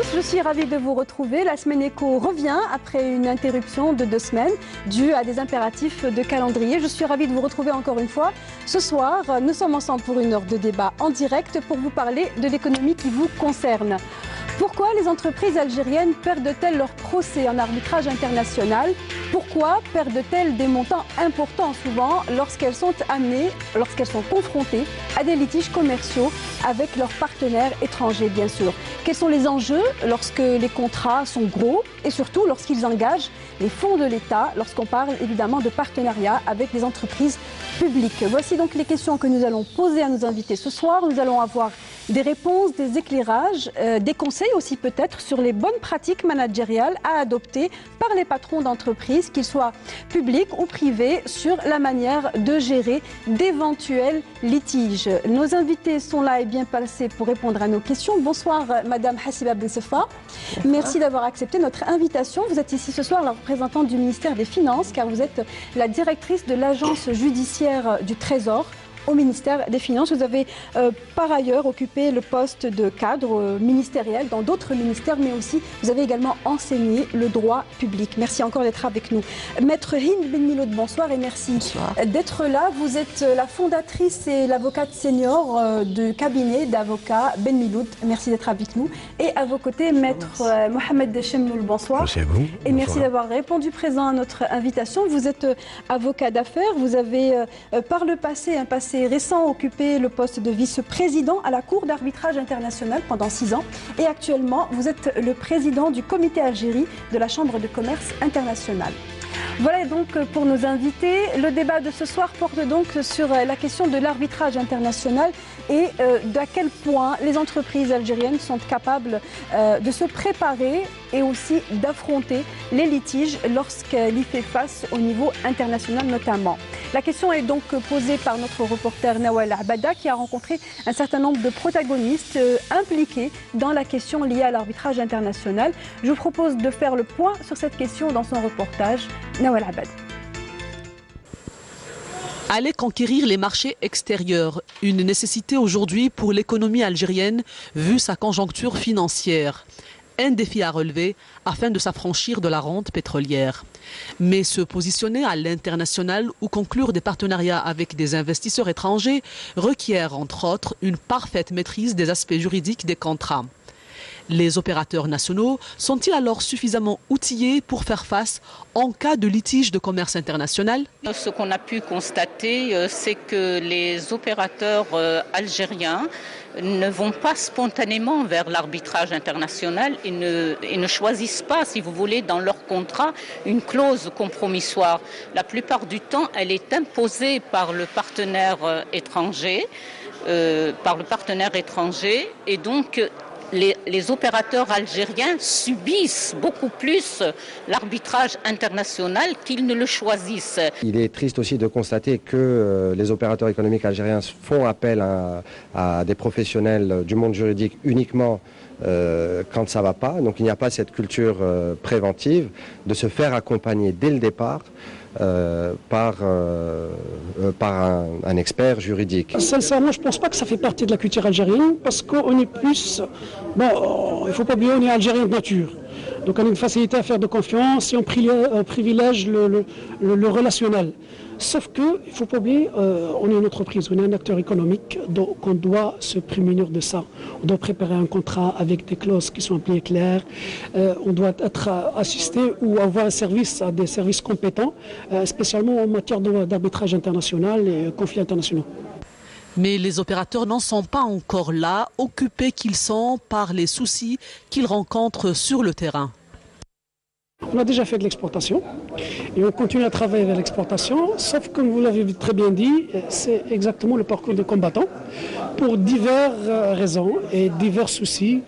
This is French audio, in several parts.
tous, je suis ravie de vous retrouver. La semaine éco revient après une interruption de 2 semaines due à des impératifs de calendrier. Je suis ravie de vous retrouver encore une fois. Ce soir, nous sommes ensemble pour une heure de débat en direct pour vous parler de l'économie qui vous concerne. Pourquoi les entreprises algériennes perdent-elles leur procès en arbitrage international? Pourquoi perdent-elles des montants importants souvent lorsqu'elles sont confrontées à des litiges commerciaux avec leurs partenaires étrangers, bien sûr? Quels sont les enjeux lorsque les contrats sont gros et surtout lorsqu'ils engagent les fonds de l'État, lorsqu'on parle évidemment de partenariat avec des entreprises publiques? Voici donc les questions que nous allons poser à nos invités ce soir. Nous allons avoir des réponses, des éclairages, des conseils aussi peut-être sur les bonnes pratiques managériales à adopter par les patrons d'entreprises, qu'ils soient publics ou privés, sur la manière de gérer d'éventuels litiges. Nos invités sont là et bien placés pour répondre à nos questions. Bonsoir Madame Hassiba Bensefa. Merci d'avoir accepté notre invitation. Vous êtes ici ce soir la représentante du ministère des Finances car vous êtes la directrice de l'agence judiciaire du Trésor au ministère des Finances. Vous avez par ailleurs occupé le poste de cadre ministériel dans d'autres ministères, mais aussi vous avez également enseigné le droit public. Merci encore d'être avec nous. Maître Hind Ben Miloud, bonsoir et merci d'être là. Vous êtes la fondatrice et l'avocate senior du cabinet d'avocats Ben Miloud. Merci d'être avec nous. Et à vos côtés, Maître Mohamed Chemnoul, bonsoir. Merci à vous. Et merci d'avoir répondu présent à notre invitation. Vous êtes avocat d'affaires. Vous avez par le passé, un passé récent, occupé le poste de vice-président à la Cour d'arbitrage international pendant 6 ans. Et actuellement, vous êtes le président du comité Algérie de la Chambre de commerce internationale. Voilà donc pour nos invités. Le débat de ce soir porte donc sur la question de l'arbitrage international et d'à quel point les entreprises algériennes sont capables de se préparer et aussi d'affronter les litiges lorsqu'elles y font face au niveau international notamment. La question est donc posée par notre reporter Nawal Abada qui a rencontré un certain nombre de protagonistes impliqués dans la question liée à l'arbitrage international. Je vous propose de faire le point sur cette question dans son reportage. Nawal Abada. Aller conquérir les marchés extérieurs, une nécessité aujourd'hui pour l'économie algérienne vu sa conjoncture financière. Un défi à relever afin de s'affranchir de la rente pétrolière. Mais se positionner à l'international ou conclure des partenariats avec des investisseurs étrangers requiert entre autres une parfaite maîtrise des aspects juridiques des contrats. Les opérateurs nationaux sont-ils alors suffisamment outillés pour faire face en cas de litige de commerce international? Ce qu'on a pu constater, c'est que les opérateurs algériens ne vont pas spontanément vers l'arbitrage international et ne choisissent pas, si vous voulez, dans leur contrat, une clause compromissoire. La plupart du temps, elle est imposée par le partenaire étranger, et donc les opérateurs algériens subissent beaucoup plus l'arbitrage international qu'ils ne le choisissent. Il est triste aussi de constater que les opérateurs économiques algériens font appel à des professionnels du monde juridique uniquement quand ça ne va pas. Donc il n'y a pas cette culture préventive de se faire accompagner dès le départ par un expert juridique. Sincèrement, je ne pense pas que ça fait partie de la culture algérienne parce qu'on est plus... Bon, il ne faut pas oublier, on est algérien de nature. Donc on a une facilité à faire de confiance et on privilège le relationnel. Sauf qu'il ne faut pas oublier, on est une entreprise, on est un acteur économique, donc on doit se prémunir de ça. On doit préparer un contrat avec des clauses qui sont bien claires, on doit être assisté ou avoir un service à des services compétents, spécialement en matière d'arbitrage international et conflits internationaux. Mais les opérateurs n'en sont pas encore là, occupés qu'ils sont par les soucis qu'ils rencontrent sur le terrain. On a déjà fait de l'exportation et on continue à travailler vers l'exportation, sauf comme vous l'avez très bien dit, c'est exactement le parcours des combattants pour diverses raisons et divers soucis.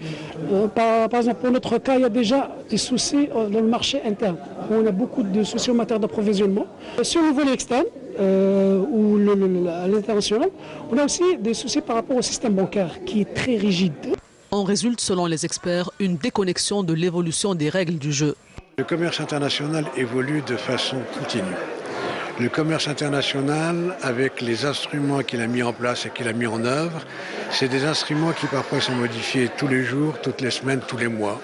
Par exemple, pour notre cas, il y a déjà des soucis dans le marché interne. On a beaucoup de soucis en matière d'approvisionnement. Sur le volet externe, ou à l'international, on a aussi des soucis par rapport au système bancaire qui est très rigide. En résulte, selon les experts, une déconnexion de l'évolution des règles du jeu. Le commerce international évolue de façon continue. Le commerce international, avec les instruments qu'il a mis en place et qu'il a mis en œuvre, c'est des instruments qui parfois sont modifiés tous les jours, toutes les semaines, tous les mois.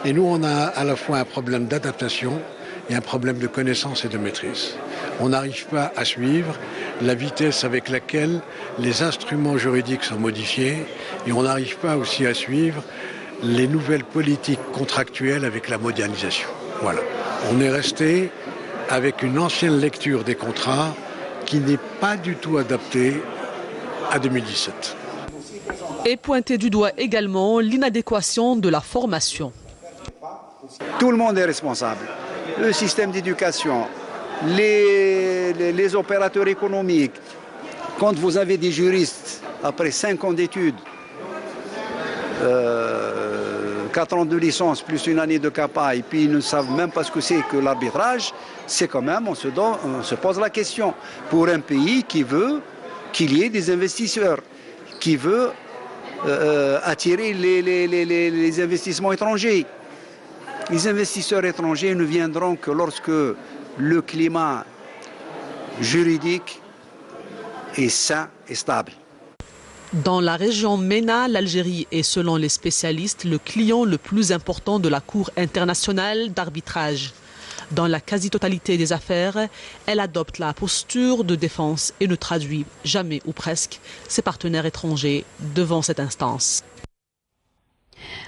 Et nous, on a à la fois un problème d'adaptation et un problème de connaissance et de maîtrise. On n'arrive pas à suivre la vitesse avec laquelle les instruments juridiques sont modifiés et on n'arrive pas aussi à suivre les nouvelles politiques contractuelles avec la modernisation. Voilà. On est resté avec une ancienne lecture des contrats qui n'est pas du tout adaptée à 2017. Et pointer du doigt également l'inadéquation de la formation. Tout le monde est responsable. Le système d'éducation, les opérateurs économiques. Quand vous avez des juristes, après 5 ans d'études, 4 ans de licence plus une année de CAPA, et puis ils ne savent même pas ce que c'est que l'arbitrage, c'est quand même, on se pose la question. Pour un pays qui veut qu'il y ait des investisseurs, qui veut attirer les investissements étrangers. Les investisseurs étrangers ne viendront que lorsque le climat juridique est sain et stable. Dans la région MENA, l'Algérie est, selon les spécialistes, le client le plus important de la Cour internationale d'arbitrage. Dans la quasi-totalité des affaires, elle adopte la posture de défense et ne traduit jamais ou presque ses partenaires étrangers devant cette instance.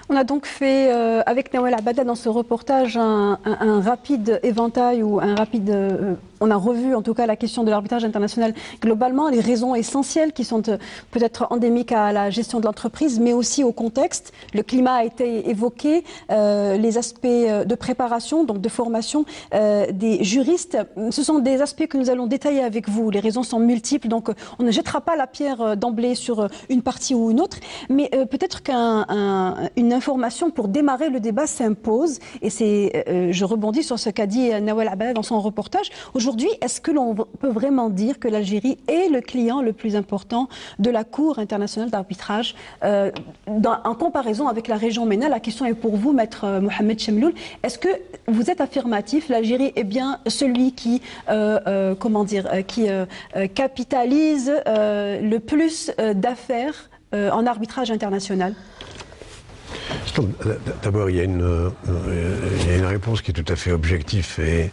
On a donc fait, avec Nawal Abada, dans ce reportage, un rapide éventail ou un rapide... on a revu en tout cas la question de l'arbitrage international globalement, les raisons essentielles qui sont peut-être endémiques à la gestion de l'entreprise, mais aussi au contexte. Le climat a été évoqué, les aspects de préparation, donc de formation des juristes. Ce sont des aspects que nous allons détailler avec vous. Les raisons sont multiples, donc on ne jettera pas la pierre d'emblée sur une partie ou une autre, mais peut-être qu'une information pour démarrer le débat s'impose, et je rebondis sur ce qu'a dit Nawal Abada dans son reportage. Aujourd'hui, est-ce que l'on peut vraiment dire que l'Algérie est le client le plus important de la Cour internationale d'arbitrage en comparaison avec la région MENA? La question est pour vous, Maître Mohamed Chemloul. Est-ce que vous êtes affirmatif? L'Algérie est bien celui qui, capitalise le plus d'affaires en arbitrage international? D'abord, il y a une réponse qui est tout à fait objective et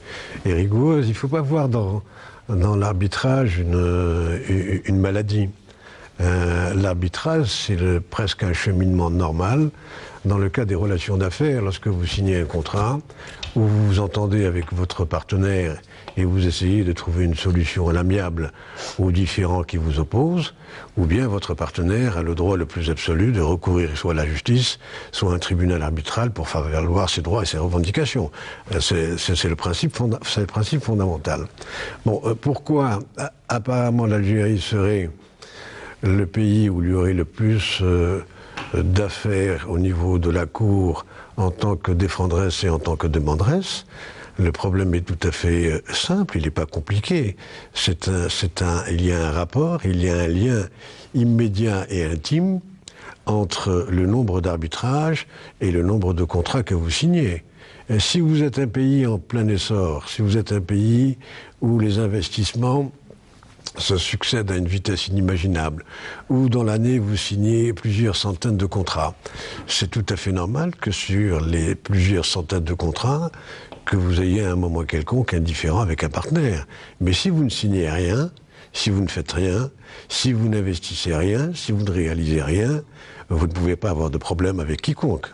rigoureuse. Il ne faut pas voir dans l'arbitrage une maladie. L'arbitrage, c'est presque un cheminement normal. Dans le cas des relations d'affaires, lorsque vous signez un contrat, où vous vous entendez avec votre partenaire et vous essayez de trouver une solution à l'amiable aux différends qui vous opposent, ou bien votre partenaire a le droit le plus absolu de recourir soit à la justice, soit à un tribunal arbitral pour faire valoir ses droits et ses revendications. C'est le principe fondamental. Bon, pourquoi apparemment l'Algérie serait le pays où il y aurait le plus d'affaires au niveau de la Cour en tant que défendresse et en tant que demanderesse? Le problème est tout à fait simple, il n'est pas compliqué. Il y a un rapport, il y a un lien immédiat et intime entre le nombre d'arbitrages et le nombre de contrats que vous signez. Et si vous êtes un pays en plein essor, si vous êtes un pays où les investissements se succèdent à une vitesse inimaginable, où dans l'année vous signez plusieurs centaines de contrats, c'est tout à fait normal que sur les plusieurs centaines de contrats, que vous ayez à un moment quelconque un différend avec un partenaire. Mais si vous ne signez rien, si vous ne faites rien, si vous n'investissez rien, si vous ne réalisez rien, vous ne pouvez pas avoir de problème avec quiconque.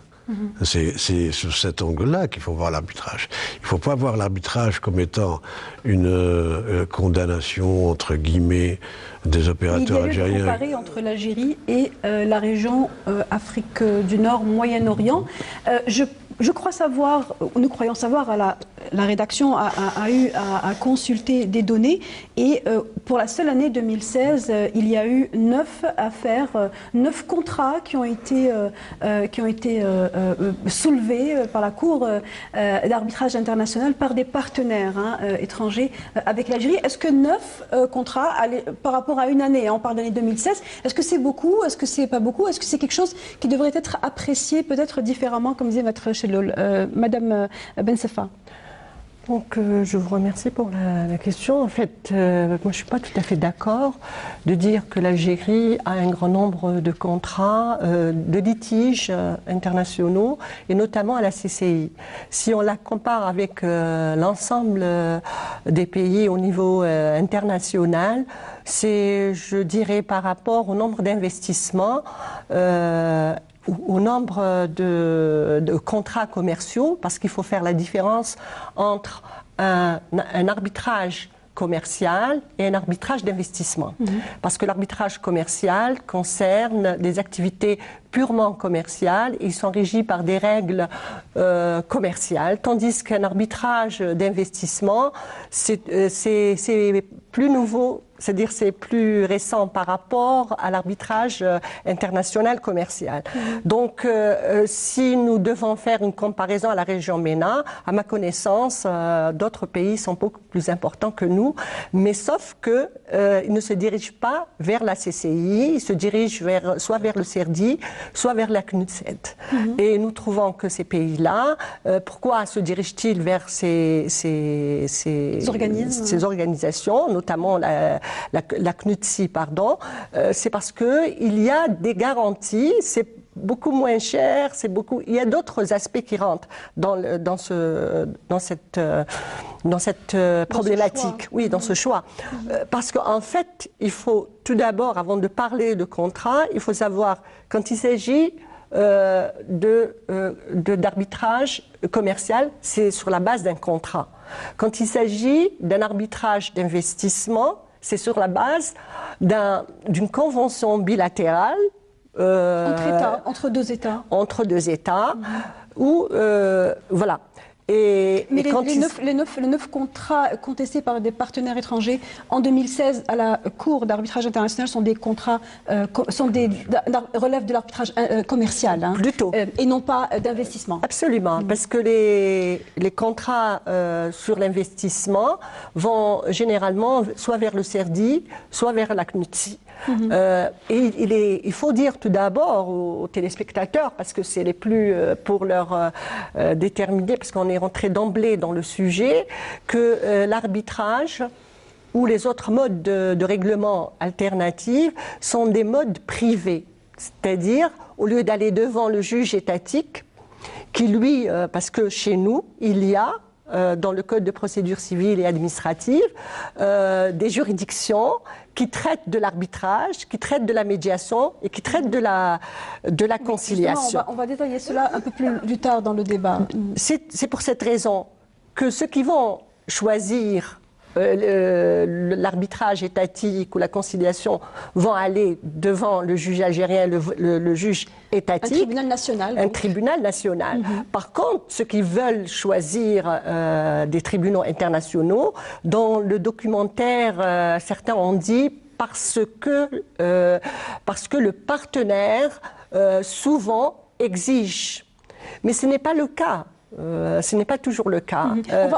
C'est sous cet angle-là qu'il faut voir l'arbitrage. Il ne faut pas voir l'arbitrage comme étant une condamnation, entre guillemets, des opérateurs algériens. Il y a lieu de comparer entre l'Algérie et la région Afrique du Nord, Moyen-Orient. Je crois savoir, nous croyons savoir, la rédaction a consulté des données et pour la seule année 2016, il y a eu 9 affaires, 9 contrats qui ont été soulevés par la Cour d'arbitrage international par des partenaires étrangers avec l'Algérie. Est-ce que 9 contrats, par rapport à une année, on parle d'année 2016, est-ce que c'est beaucoup? Est-ce que c'est pas beaucoup? Est-ce que c'est quelque chose qui devrait être apprécié peut-être différemment, comme disait Maître Chemloul? Madame Ben Sefa. Donc, je vous remercie pour la question. En fait, moi, je ne suis pas tout à fait d'accord de dire que l'Algérie a un grand nombre de contrats, de litiges internationaux, et notamment à la CCI. Si on la compare avec l'ensemble des pays au niveau international, c'est, je dirais, par rapport au nombre d'investissements, au nombre de contrats commerciaux, parce qu'il faut faire la différence entre un arbitrage commercial et un arbitrage d'investissement. Parce que l'arbitrage commercial concerne des activités purement commerciales, et ils sont régis par des règles commerciales, tandis qu'un arbitrage d'investissement, c'est plus nouveau, c'est-à-dire c'est plus récent par rapport à l'arbitrage international commercial. Donc, si nous devons faire une comparaison à la région MENA, à ma connaissance, d'autres pays sont beaucoup plus importants que nous, mais sauf que ils ne se dirigent pas vers la CCI, ils se dirigent soit vers le CERDI, soit vers la CNUTSED. Et nous trouvons que ces pays-là, pourquoi se dirigent-ils vers ces organisations, notamment la CNUTSI, pardon, c'est parce qu'il y a des garanties, c'est beaucoup moins cher, il y a d'autres aspects qui rentrent dans cette problématique, oui, dans ce choix. Parce qu'en fait, il faut tout d'abord, avant de parler de contrat, il faut savoir quand il s'agit d'arbitrage commercial, c'est sur la base d'un contrat. Quand il s'agit d'un arbitrage d'investissement, c'est sur la base d'une convention bilatérale entre deux États. Entre deux États, où, voilà. Mais les 9 contrats contestés par des partenaires étrangers en 2016 à la Cour d'arbitrage international sont des contrats, relèvent de l'arbitrage commercial. Hein, plutôt. Et non pas d'investissement. Absolument, parce que les contrats sur l'investissement vont généralement soit vers le CERDI, soit vers la CNUTSI. Et il faut dire tout d'abord aux téléspectateurs, parce que c'est les plus pour leur déterminer, parce qu'on est rentré d'emblée dans le sujet, que l'arbitrage ou les autres modes de règlement alternatifs sont des modes privés. C'est-à-dire, au lieu d'aller devant le juge étatique, qui lui, parce que chez nous, il y a dans le Code de procédure civile et administrative, des juridictions qui traitent de l'arbitrage, qui traitent de la médiation et qui traitent de la conciliation. On va détailler cela un peu plus tard dans le débat. C'est pour cette raison que ceux qui vont choisir l'arbitrage étatique ou la conciliation vont aller devant le juge algérien, le juge étatique. Un tribunal national. Un tribunal national. Par contre, ceux qui veulent choisir des tribunaux internationaux, dans le documentaire, certains ont dit parce que le partenaire souvent exige. Mais ce n'est pas le cas. Ce n'est pas toujours le cas.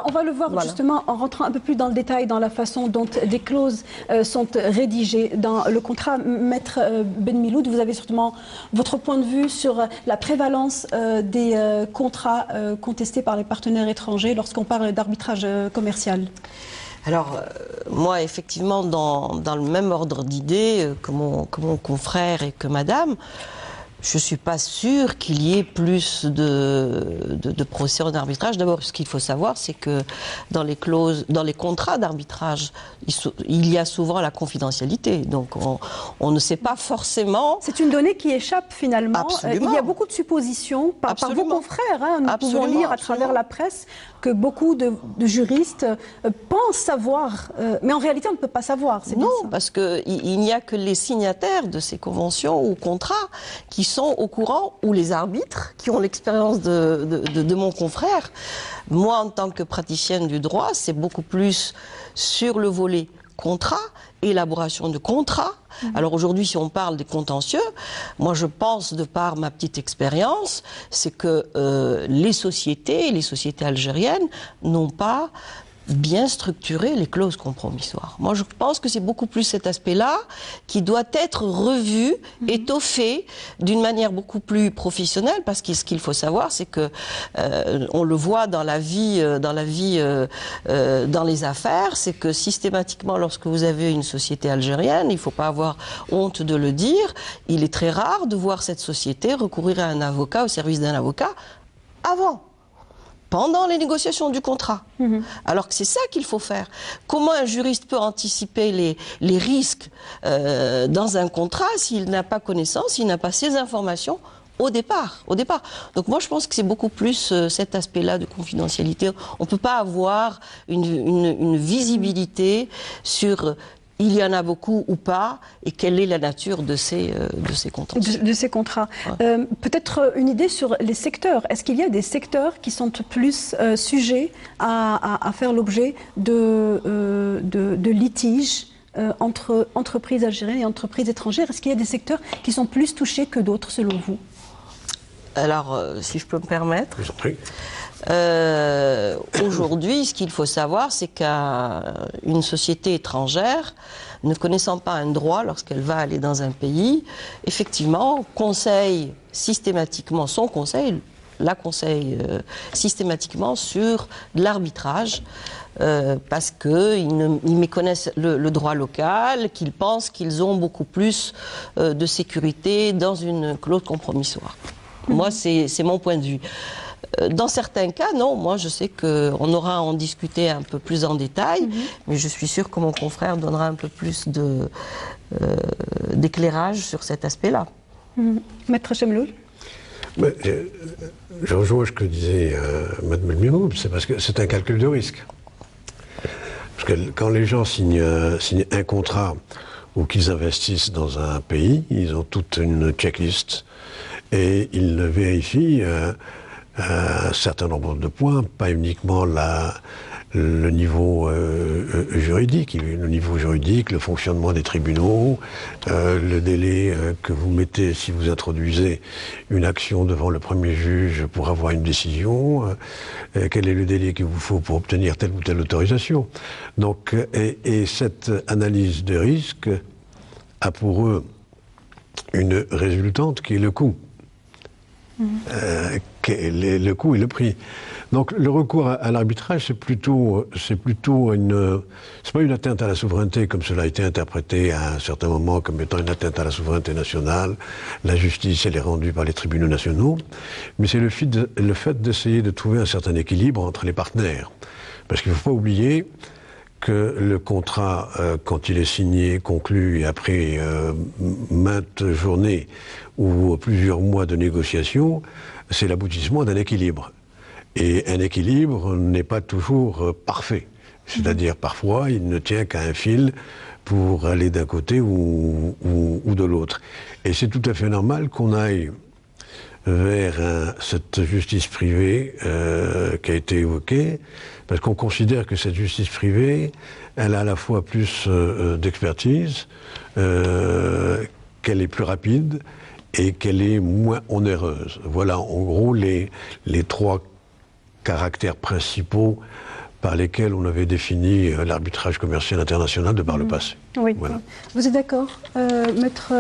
On va le voir justement en rentrant un peu plus dans le détail dans la façon dont des clauses sont rédigées dans le contrat. Maître Ben Miloud, vous avez certainement votre point de vue sur la prévalence des contrats contestés par les partenaires étrangers lorsqu'on parle d'arbitrage commercial. Alors, moi, effectivement, dans le même ordre d'idées que mon confrère et que madame, je ne suis pas sûre qu'il y ait plus de procès en arbitrage. D'abord, ce qu'il faut savoir, c'est que dans les contrats d'arbitrage, il y a souvent la confidentialité. Donc, on ne sait pas forcément... C'est une donnée qui échappe finalement. Absolument. Il y a beaucoup de suppositions par vos confrères. Hein. Nous pouvons lire à travers la presse que beaucoup de juristes pensent savoir. Mais en réalité, on ne peut pas savoir. Non, parce qu'il n'y a que les signataires de ces conventions ou contrats qui sont au courant, ou les arbitres qui ont l'expérience de mon confrère. Moi, en tant que praticienne du droit, c'est beaucoup plus sur le volet contrat, élaboration de contrat. Alors aujourd'hui, si on parle des contentieux, moi je pense, de par ma petite expérience, c'est que les sociétés algériennes n'ont pas bien structurer les clauses compromissoires. Moi, je pense que c'est beaucoup plus cet aspect-là qui doit être revu, étoffé d'une manière beaucoup plus professionnelle, parce que ce qu'il faut savoir, c'est que on le voit dans la vie, dans les affaires, c'est que systématiquement, lorsque vous avez une société algérienne, il ne faut pas avoir honte de le dire, il est très rare de voir cette société recourir à un avocat, au service d'un avocat, pendant les négociations du contrat. Alors que c'est ça qu'il faut faire. Comment un juriste peut anticiper les risques dans un contrat s'il n'a pas connaissance, s'il n'a pas ces informations au départ. Donc moi je pense que c'est beaucoup plus cet aspect-là de confidentialité. On ne peut pas avoir une visibilité sur il y en a beaucoup ou pas, et quelle est la nature de ces contentieux. De ces contrats. Ouais. Peut-être une idée sur les secteurs. Est-ce qu'il y a des secteurs qui sont plus sujets à faire l'objet de litiges entre entreprises algériennes et entreprises étrangères? Est-ce qu'il y a des secteurs qui sont plus touchés que d'autres, selon vous? Alors, si je peux me permettre... Je vous en prie. Aujourd'hui, ce qu'il faut savoir, c'est qu'une société étrangère, ne connaissant pas un droit lorsqu'elle va aller dans un pays, effectivement, conseille systématiquement, la conseille systématiquement sur l'arbitrage, parce qu'ils méconnaissent le droit local, qu'ils pensent qu'ils ont beaucoup plus de sécurité dans une clause compromissoire. Moi, c'est mon point de vue. Dans certains cas, non. Moi, je sais qu'on aura à en discuter un peu plus en détail, mais je suis sûre que mon confrère donnera un peu plus d'éclairage sur cet aspect-là. Maître Chemloul. Je rejoins ce que disait Mme Elmiroub, c'est parce que c'est un calcul de risque. Parce que quand les gens signent un contrat ou qu'ils investissent dans un pays, ils ont toute une checklist et ils vérifient un certain nombre de points, pas uniquement le niveau juridique, le fonctionnement des tribunaux, le délai que vous mettez si vous introduisez une action devant le premier juge pour avoir une décision, quel est le délai qu'il vous faut pour obtenir telle ou telle autorisation. Donc, et cette analyse de risque a pour eux une résultante qui est le coût. Le coût et le prix. Donc le recours à l'arbitrage, c'est plutôt c'est pas une atteinte à la souveraineté comme cela a été interprété à un certain moment comme étant une atteinte à la souveraineté nationale. La justice, elle est rendue par les tribunaux nationaux, mais c'est le fait d'essayer de trouver un certain équilibre entre les partenaires. Parce qu'il ne faut pas oublier que le contrat, quand il est signé, conclu, et après maintes journées ou plusieurs mois de négociations, c'est l'aboutissement d'un équilibre. Et un équilibre n'est pas toujours parfait. C'est-à-dire, parfois, il ne tient qu'à un fil pour aller d'un côté ou de l'autre. Et c'est tout à fait normal qu'on aille vers cette justice privée qui a été évoquée, parce qu'on considère que cette justice privée, elle a à la fois plus d'expertise, qu'elle est plus rapide et qu'elle est moins onéreuse. Voilà en gros les trois caractères principaux par lesquels on avait défini l'arbitrage commercial international de par le passé. Oui. Voilà. Vous êtes d'accord, Maître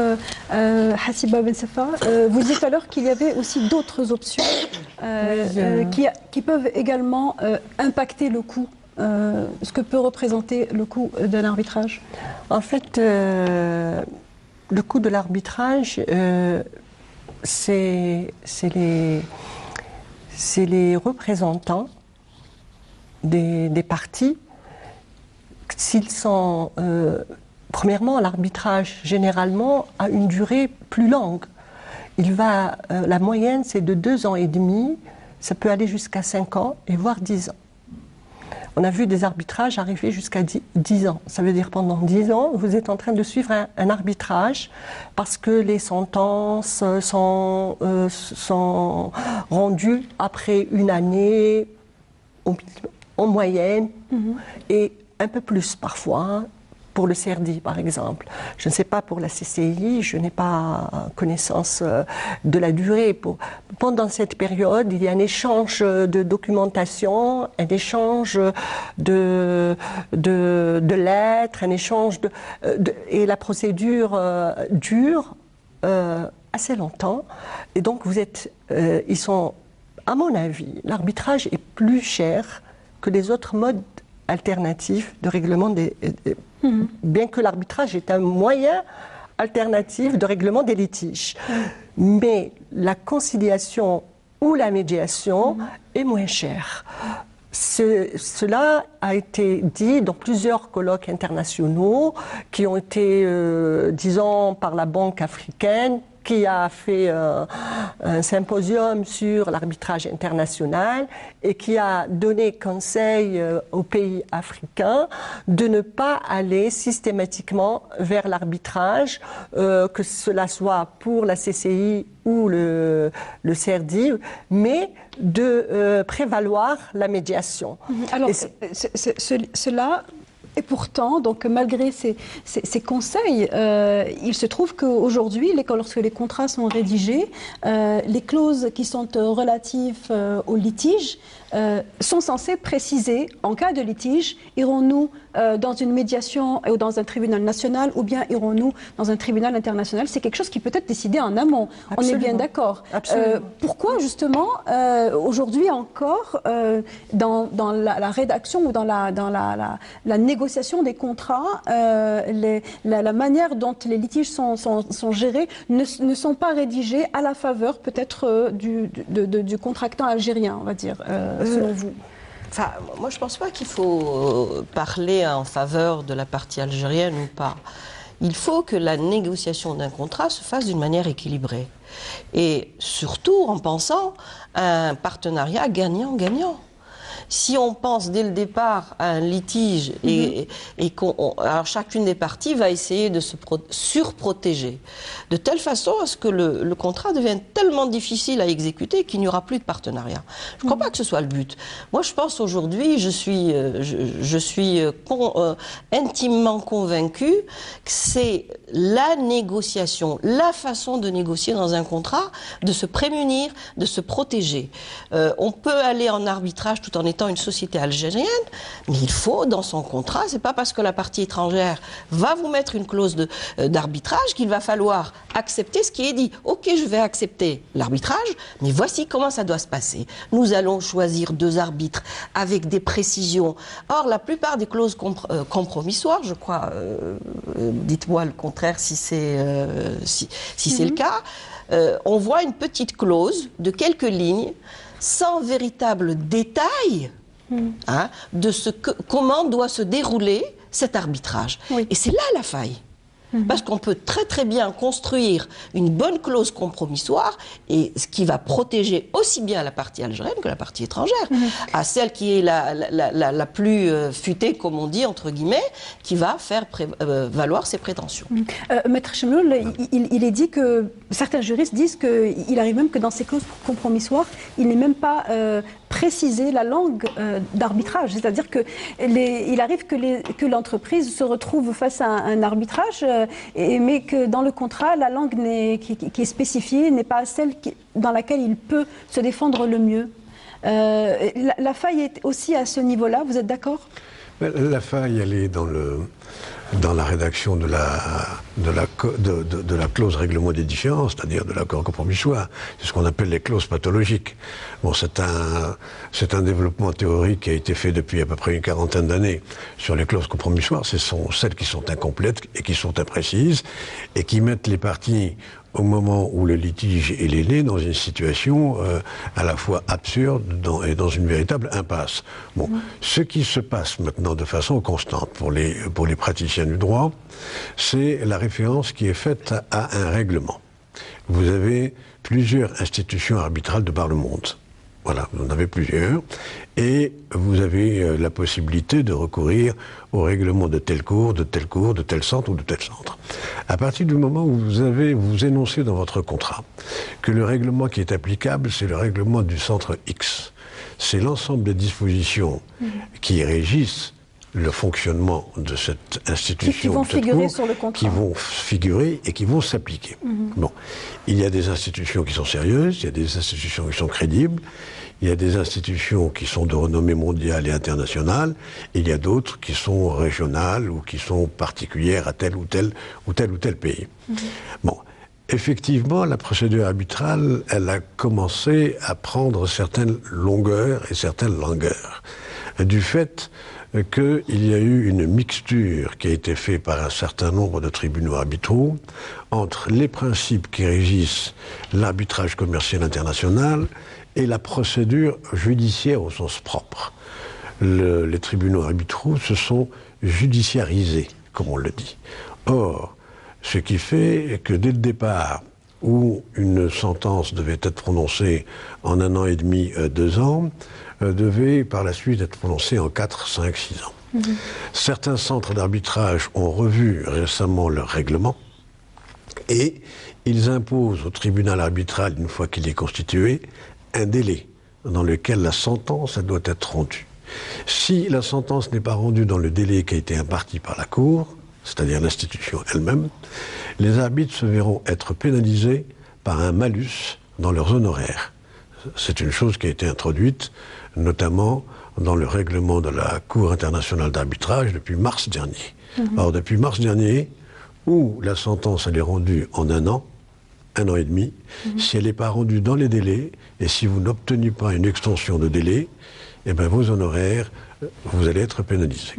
Hassiba Ben Safa? Vous disiez tout à l'heure qu'il y avait aussi d'autres options qui peuvent également impacter le coût. Ce que peut représenter le coût d'un arbitrage? En fait, le coût de l'arbitrage, c'est les représentants des parties. S'ils sont... premièrement, l'arbitrage, généralement, a une durée plus longue. La moyenne, c'est de 2 ans et demi. Ça peut aller jusqu'à 5 ans, et voire 10 ans. On a vu des arbitrages arriver jusqu'à 10 ans. Ça veut dire pendant 10 ans, vous êtes en train de suivre un arbitrage parce que les sentences sont rendues après une année en moyenne et un peu plus parfois. pour le CERDI, par exemple. Je ne sais pas pour la CCI, je n'ai pas connaissance de la durée. Pendant cette période, il y a un échange de documentation, un échange de lettres, un échange et la procédure dure assez longtemps. Et donc, ils sont, à mon avis, l'arbitrage est plus cher que les autres modes alternatifs de règlement bien que l'arbitrage est un moyen alternatif de règlement des litiges. Mais la conciliation ou la médiation est moins chère. Cela a été dit dans plusieurs colloques internationaux qui ont été, disons, par la Banque africaine, qui a fait un symposium sur l'arbitrage international et qui a donné conseil aux pays africains de ne pas aller systématiquement vers l'arbitrage, que cela soit pour la CCI ou le CERDI, mais de prévaloir la médiation. Alors, cela... Et pourtant, donc, malgré ces conseils, il se trouve qu'aujourd'hui, lorsque les contrats sont rédigés, les clauses qui sont relatives au litige sont censées préciser, en cas de litige, irons-nous dans une médiation ou dans un tribunal national ou bien irons-nous dans un tribunal international? C'est quelque chose qui peut être décidé en amont. Absolument. On est bien d'accord. Pourquoi justement, aujourd'hui encore, dans la rédaction ou dans la négociation des contrats, la manière dont les litiges sont gérés ne sont pas rédigés à la faveur peut-être du contractant algérien, on va dire, selon vous? Enfin, moi, je ne pense pas qu'il faut parler en faveur de la partie algérienne ou pas. Il faut que la négociation d'un contrat se fasse d'une manière équilibrée. Et surtout en pensant à un partenariat gagnant-gagnant. Si on pense dès le départ à un litige et alors chacune des parties va essayer de se surprotéger, de telle façon à ce que le contrat devienne tellement difficile à exécuter qu'il n'y aura plus de partenariat. Je ne crois pas que ce soit le but. Moi, je pense aujourd'hui, je suis intimement convaincue que c'est la négociation, la façon de négocier dans un contrat, de se prémunir, de se protéger. On peut aller en arbitrage tout en étant une société algérienne, mais il faut, dans son contrat, c'est pas parce que la partie étrangère va vous mettre une clause d'arbitrage qu'il va falloir accepter ce qui est dit. Ok, je vais accepter l'arbitrage, mais voici comment ça doit se passer. Nous allons choisir 2 arbitres avec des précisions. Or, la plupart des clauses compromissoires, je crois, dites-moi le contraire si c'est le cas, on voit une petite clause de quelques lignes sans véritable détail de comment doit se dérouler cet arbitrage. Oui. Et c'est là la faille. Parce qu'on peut très très bien construire une bonne clause compromissoire et ce qui va protéger aussi bien la partie algérienne que la partie étrangère, à celle qui est la plus futée, comme on dit, entre guillemets, qui va faire valoir ses prétentions. Maître Chemloul, il est dit que certains juristes disent qu'il arrive même que dans ces clauses compromissoires, il n'est même pas précisé la langue d'arbitrage, c'est-à-dire qu'il arrive que l'entreprise se retrouve face à un arbitrage, mais que dans le contrat, la langue qui est spécifiée n'est pas celle dans laquelle il peut se défendre le mieux. La faille est aussi à ce niveau-là, vous êtes d'accord? La faille, elle est dans la rédaction de la clause règlement des différends, c'est-à-dire de l'accord compromissoire. C'est ce qu'on appelle les clauses pathologiques. Bon, c'est un développement théorique qui a été fait depuis à peu près une quarantaine d'années sur les clauses compromissoires. Ce sont celles qui sont incomplètes et qui sont imprécises et qui mettent les parties au moment où le litige est né dans une situation à la fois absurde et dans une véritable impasse. Bon, ce qui se passe maintenant de façon constante pour les praticiens du droit, c'est la référence qui est faite à un règlement. Vous avez plusieurs institutions arbitrales de par le monde. Voilà, vous en avez plusieurs. Et vous avez la possibilité de recourir au règlement de telle cour, de tel cour, de tel centre ou de tel centre. À partir du moment où vous énoncez dans votre contrat que le règlement qui est applicable, c'est le règlement du centre X. C'est l'ensemble des dispositions qui régissent le fonctionnement de cette institution, qui vont figurer sur le contrat. Qui vont figurer et qui vont s'appliquer. Bon, il y a des institutions qui sont sérieuses, il y a des institutions qui sont crédibles, il y a des institutions qui sont de renommée mondiale et internationale, et il y a d'autres qui sont régionales ou qui sont particulières à tel ou tel pays. Bon, effectivement, la procédure arbitrale, elle a commencé à prendre certaines longueurs et certaines langueurs, du fait qu'il y a eu une mixture qui a été faite par un certain nombre de tribunaux arbitraux entre les principes qui régissent l'arbitrage commercial international et la procédure judiciaire au sens propre. Les tribunaux arbitraux se sont judiciarisés, comme on le dit. Or, ce qui fait que dès le départ, où une sentence devait être prononcée en 1 an et demi, 2 ans, devait par la suite être prononcée en 4, 5, 6 ans. Certains centres d'arbitrage ont revu récemment leur règlement et ils imposent au tribunal arbitral, une fois qu'il est constitué, un délai dans lequel la sentence doit être rendue. Si la sentence n'est pas rendue dans le délai qui a été imparti par la Cour, c'est-à-dire l'institution elle-même, les arbitres se verront être pénalisés par un malus dans leurs honoraires. C'est une chose qui a été introduite, notamment dans le règlement de la Cour internationale d'arbitrage depuis mars dernier. Or, depuis mars dernier, où la sentence elle est rendue en 1 an et demi, si elle n'est pas rendue dans les délais, et si vous n'obtenez pas une extension de délai, eh bien vos honoraires, vous allez être pénalisé.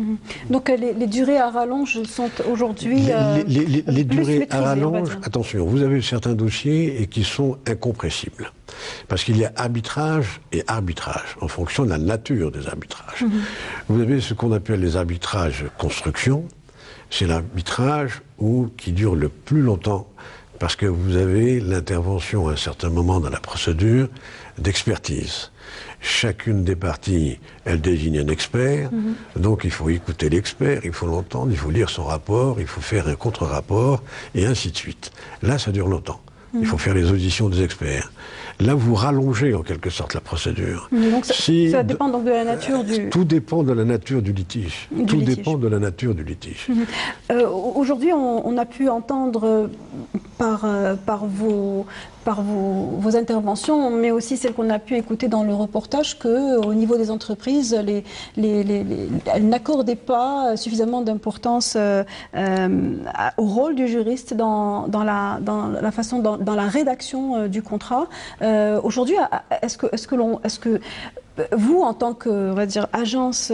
Donc les durées à rallonge sont aujourd'hui les durées à rallonge, on attention, vous avez certains dossiers et qui sont incompressibles. Parce qu'il y a arbitrage et arbitrage, en fonction de la nature des arbitrages. Vous avez ce qu'on appelle les arbitrages construction, c'est l'arbitrage qui dure le plus longtemps, parce que vous avez l'intervention à un certain moment dans la procédure d'expertise. Chacune des parties, elle désigne un expert, donc il faut écouter l'expert, il faut l'entendre, il faut lire son rapport, il faut faire un contre-rapport, et ainsi de suite. Là, ça dure longtemps. Il faut faire les auditions des experts. Là, vous rallongez en quelque sorte la procédure. Donc ça dépend donc de la nature du... Tout dépend de la nature du litige. Tout dépend de la nature du litige. Aujourd'hui, on a pu entendre par vos interventions, mais aussi celles qu'on a pu écouter dans le reportage, qu'au niveau des entreprises, elles n'accordaient pas suffisamment d'importance au rôle du juriste dans la rédaction du contrat. Aujourd'hui, est-ce que vous, en tant que, on va dire, agence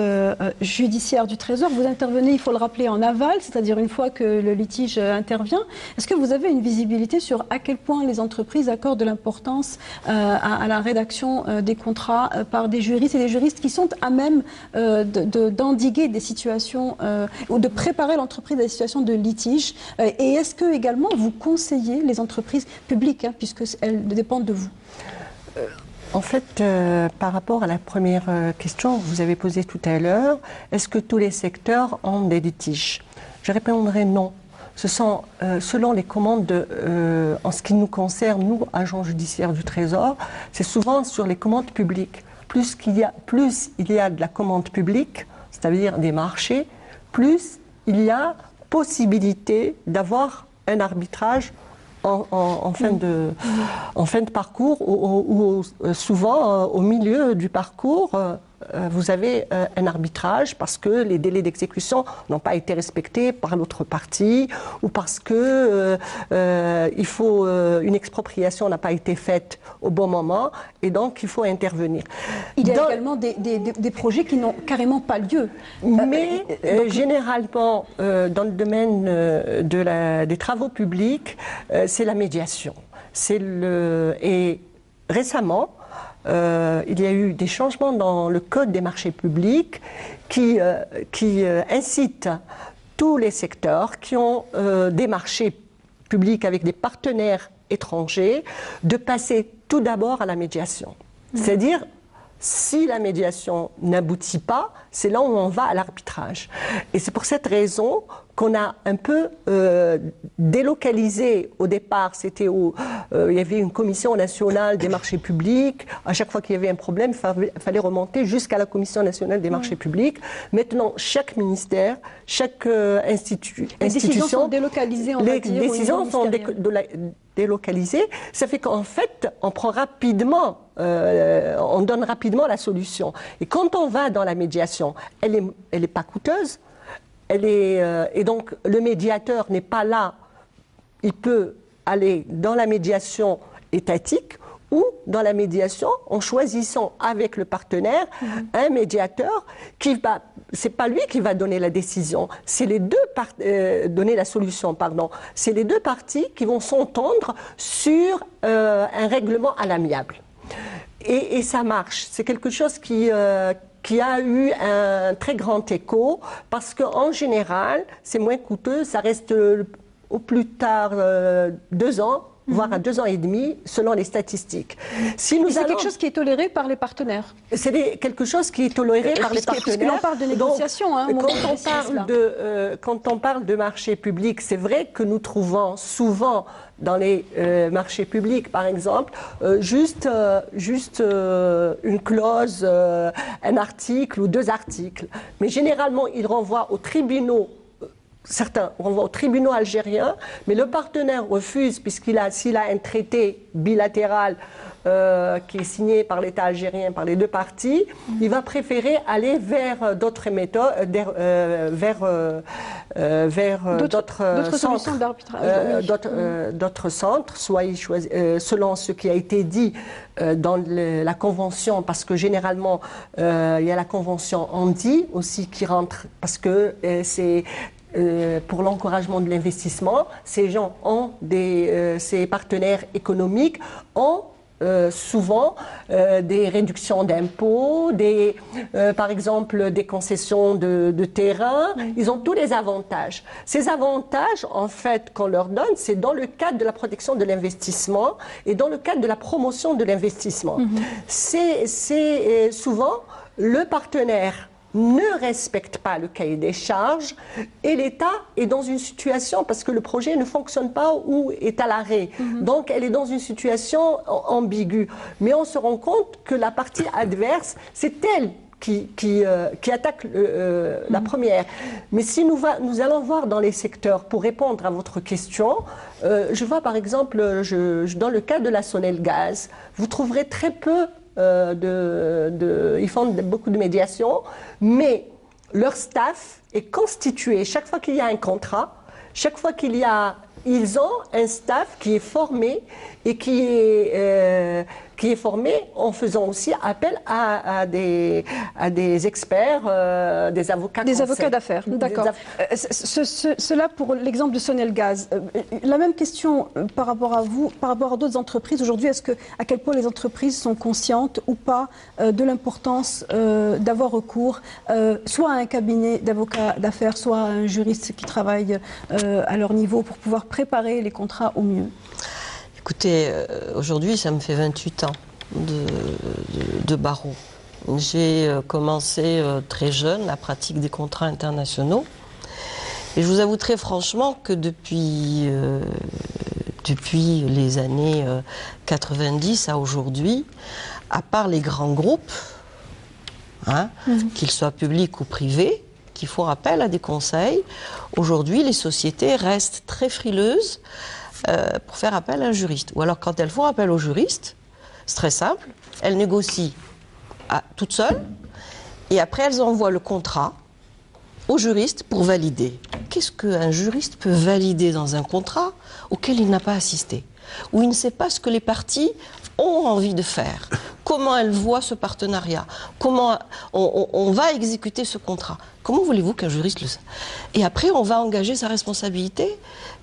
judiciaire du Trésor, vous intervenez, il faut le rappeler, en aval, c'est-à-dire une fois que le litige intervient. Est-ce que vous avez une visibilité sur à quel point les entreprises accordent de l'importance à la rédaction des contrats par des juristes et des juristes qui sont à même d'endiguer des situations ou de préparer l'entreprise à des situations de litige? Et est-ce que également vous conseillez les entreprises publiques, puisqu'elles dépendent de vous? En fait, par rapport à la première question que vous avez posée tout à l'heure, est-ce que tous les secteurs ont des litiges? Je répondrai non. Ce sont, selon les commandes, en ce qui nous concerne, nous, agents judiciaires du Trésor, c'est souvent sur les commandes publiques. Plus il y a de la commande publique, c'est-à-dire des marchés, plus il y a possibilité d'avoir un arbitrage en fin de parcours ou souvent au milieu du parcours, vous avez un arbitrage parce que les délais d'exécution n'ont pas été respectés par l'autre partie ou parce que une expropriation n'a pas été faite au bon moment et donc il faut intervenir. Il y a également des projets qui n'ont carrément pas lieu. Mais généralement, dans le domaine des travaux publics, c'est la médiation. Et récemment, il y a eu des changements dans le Code des marchés publics qui incitent tous les secteurs qui ont des marchés publics avec des partenaires étrangers de passer tout d'abord à la médiation. C'est-à-dire si la médiation n'aboutit pas, c'est là où on va à l'arbitrage. Et c'est pour cette raison qu'on a un peu délocalisé au départ. C'était où il y avait une commission nationale des marchés publics. À chaque fois qu'il y avait un problème, il fallait remonter jusqu'à la commission nationale des marchés publics. Maintenant, chaque ministère, chaque institution... Les décisions sont délocalisées, on va dire. Les décisions sont délocalisées. Ça fait qu'en fait, on prend rapidement... on donne rapidement la solution. Et quand on va dans la médiation, elle est pas coûteuse. Et donc, le médiateur n'est pas là. Il peut aller dans la médiation étatique ou dans la médiation en choisissant avec le partenaire un médiateur qui va... C'est pas lui qui va donner la décision, c'est les deux donner la solution, pardon. C'est les deux parties qui vont s'entendre sur un règlement à l'amiable. Et ça marche. C'est quelque chose qui a eu un très grand écho, parce qu'en général, c'est moins coûteux, ça reste au plus tard 2 ans, voire à 2 ans et demi, selon les statistiques. C'est quelque chose qui est toléré par les partenaires. C'est quelque chose qui est toléré par les partenaires. Parce que l'on parle de négociation. Donc, quand on parle de marché public, c'est vrai que nous trouvons souvent dans les marchés publics, par exemple, juste une clause, un article ou 2 articles. Mais généralement, ils renvoient aux tribunaux. Certains renvoient aux tribunaux algériens, mais le partenaire refuse, s'il a un traité bilatéral qui est signé par l'État algérien, par les 2 parties, il va préférer aller vers d'autres méthodes, vers d'autres solutions d'arbitrage, d'autres centres, soit il choisit, selon ce qui a été dit dans la convention, parce que généralement il y a la convention ANDI aussi qui rentre, parce que c'est pour l'encouragement de l'investissement, ces gens ont ces partenaires économiques ont souvent des réductions d'impôts, par exemple des concessions de terrain. Ils ont tous les avantages. Ces avantages, en fait, qu'on leur donne, c'est dans le cadre de la protection de l'investissement et dans le cadre de la promotion de l'investissement. C'est souvent le partenaire ne respecte pas le cahier des charges et l'État est dans une situation, parce que le projet ne fonctionne pas ou est à l'arrêt. Donc elle est dans une situation ambiguë. Mais on se rend compte que la partie adverse, c'est elle qui attaque la première. Mais si nous allons voir dans les secteurs, pour répondre à votre question, je vois par exemple, dans le cas de la Sonelgaz, vous trouverez très peu ils font beaucoup de médiation, mais leur staff est constitué. Chaque fois qu'il y a un contrat, chaque fois ils ont un staff qui est formé et qui est formé en faisant aussi appel à des experts, des avocats. Des avocats d'affaires, d'accord. Cela pour l'exemple de Sonelgaz. La même question par rapport à vous, par rapport à d'autres entreprises. Aujourd'hui, à quel point les entreprises sont conscientes ou pas de l'importance d'avoir recours soit à un cabinet d'avocats d'affaires, soit à un juriste qui travaille à leur niveau pour pouvoir préparer les contrats au mieux? Écoutez, aujourd'hui, ça me fait 28 ans de barreau. J'ai commencé très jeune la pratique des contrats internationaux. Et je vous avoue très franchement que depuis les années 90 à aujourd'hui, à part les grands groupes, qu'ils soient publics ou privés, qui font appel à des conseils, aujourd'hui, les sociétés restent très frileuses pour faire appel à un juriste. Ou alors, quand elles font appel au juriste, c'est très simple, elles négocient toutes seules, et après, elles envoient le contrat au juriste pour valider. Qu'est-ce qu'un juriste peut valider dans un contrat auquel il n'a pas assisté, où il ne sait pas ce que les parties ont envie de faire, comment elles voient ce partenariat, comment on va exécuter ce contrat. Comment voulez-vous qu'un juriste le sache? Et après, on va engager sa responsabilité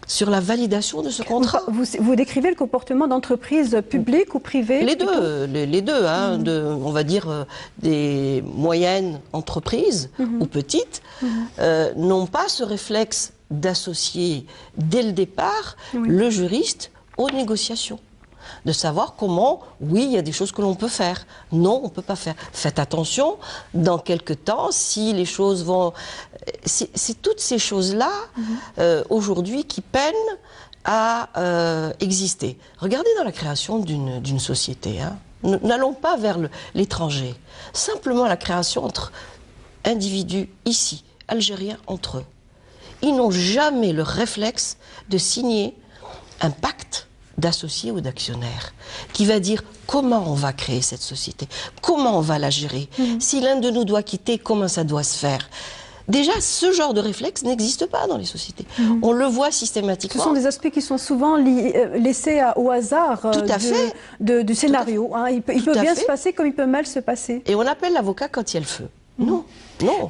sur la validation de ce contrat. Vous décrivez le comportement d'entreprises publiques ou privées? Les deux, les deux, on va dire des moyennes entreprises ou petites, n'ont pas ce réflexe d'associer dès le départ le juriste aux négociations. de savoir comment, oui, il y a des choses que l'on peut faire. Non, on ne peut pas faire. Faites attention, dans quelques temps, si les choses vont... C'est toutes ces choses-là, aujourd'hui, qui peinent à exister. Regardez dans la création d'une société. N'allons pas vers l'étranger. Simplement la création entre individus ici, Algériens entre eux. Ils n'ont jamais le réflexe de signer un pacte d'associés ou d'actionnaires qui va dire comment on va créer cette société, comment on va la gérer. Si l'un de nous doit quitter, comment ça doit se faire. Déjà, ce genre de réflexe n'existe pas dans les sociétés. On le voit systématiquement. Ce sont des aspects qui sont souvent laissés au hasard du scénario. Il peut bien se passer comme il peut mal se passer. Et on appelle l'avocat quand il y a le feu. Non, non.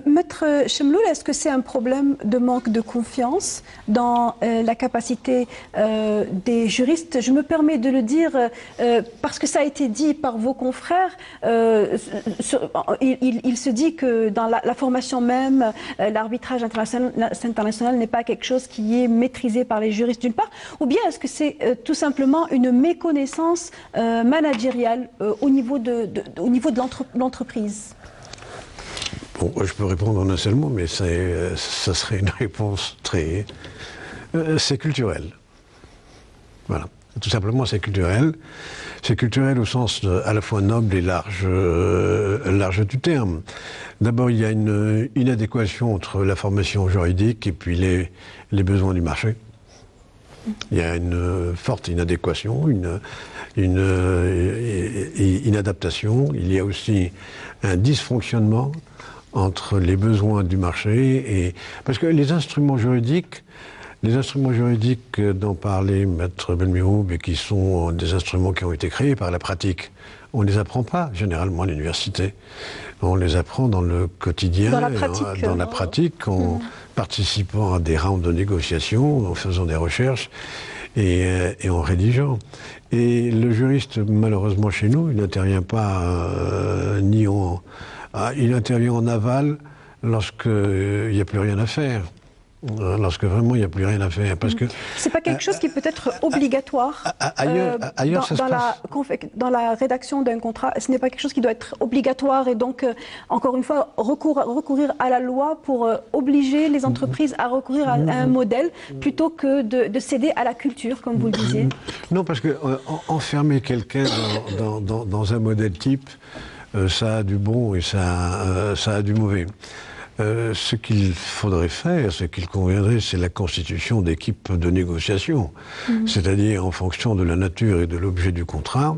Maître Chemloul, est-ce que c'est un problème de manque de confiance dans la capacité des juristes? Je me permets de le dire parce que ça a été dit par vos confrères. Il se dit que dans la formation même, l'arbitrage international n'est pas quelque chose qui est maîtrisé par les juristes d'une part, ou bien est-ce que c'est tout simplement une méconnaissance managériale au niveau de l'entreprise? Bon, je peux répondre en un seul mot, mais ça serait une réponse très... c'est culturel. Voilà. Tout simplement, c'est culturel. C'est culturel au sens à la fois noble et large du terme. D'abord, il y a une inadéquation entre la formation juridique et puis les besoins du marché. Il y a une forte inadéquation, une inadaptation. Il y a aussi un dysfonctionnement entre les besoins du marché et... Parce que les instruments juridiques dont parlait Maître Benmirou, mais qui sont des instruments qui ont été créés par la pratique, on ne les apprend pas généralement à l'université. On les apprend dans le quotidien, dans la pratique, en participant à des rounds de négociation, en faisant des recherches et en rédigeant. Et le juriste, malheureusement chez nous, il n'intervient pas il intervient en aval lorsqu'il n'y a plus rien à faire. Lorsque vraiment il n'y a plus rien à faire. Parce que c'est pas quelque chose qui peut être obligatoire ailleurs, dans la rédaction d'un contrat. Ce n'est pas quelque chose qui doit être obligatoire et donc, encore une fois, recourir à la loi pour obliger les entreprises à recourir à un modèle plutôt que de céder à la culture, comme vous le disiez. Non, parce que enfermer quelqu'un dans un modèle type, ça a du bon et ça a du mauvais. Ce qu'il faudrait faire, ce qu'il conviendrait, c'est la constitution d'équipes de négociation. C'est-à-dire, en fonction de la nature et de l'objet du contrat,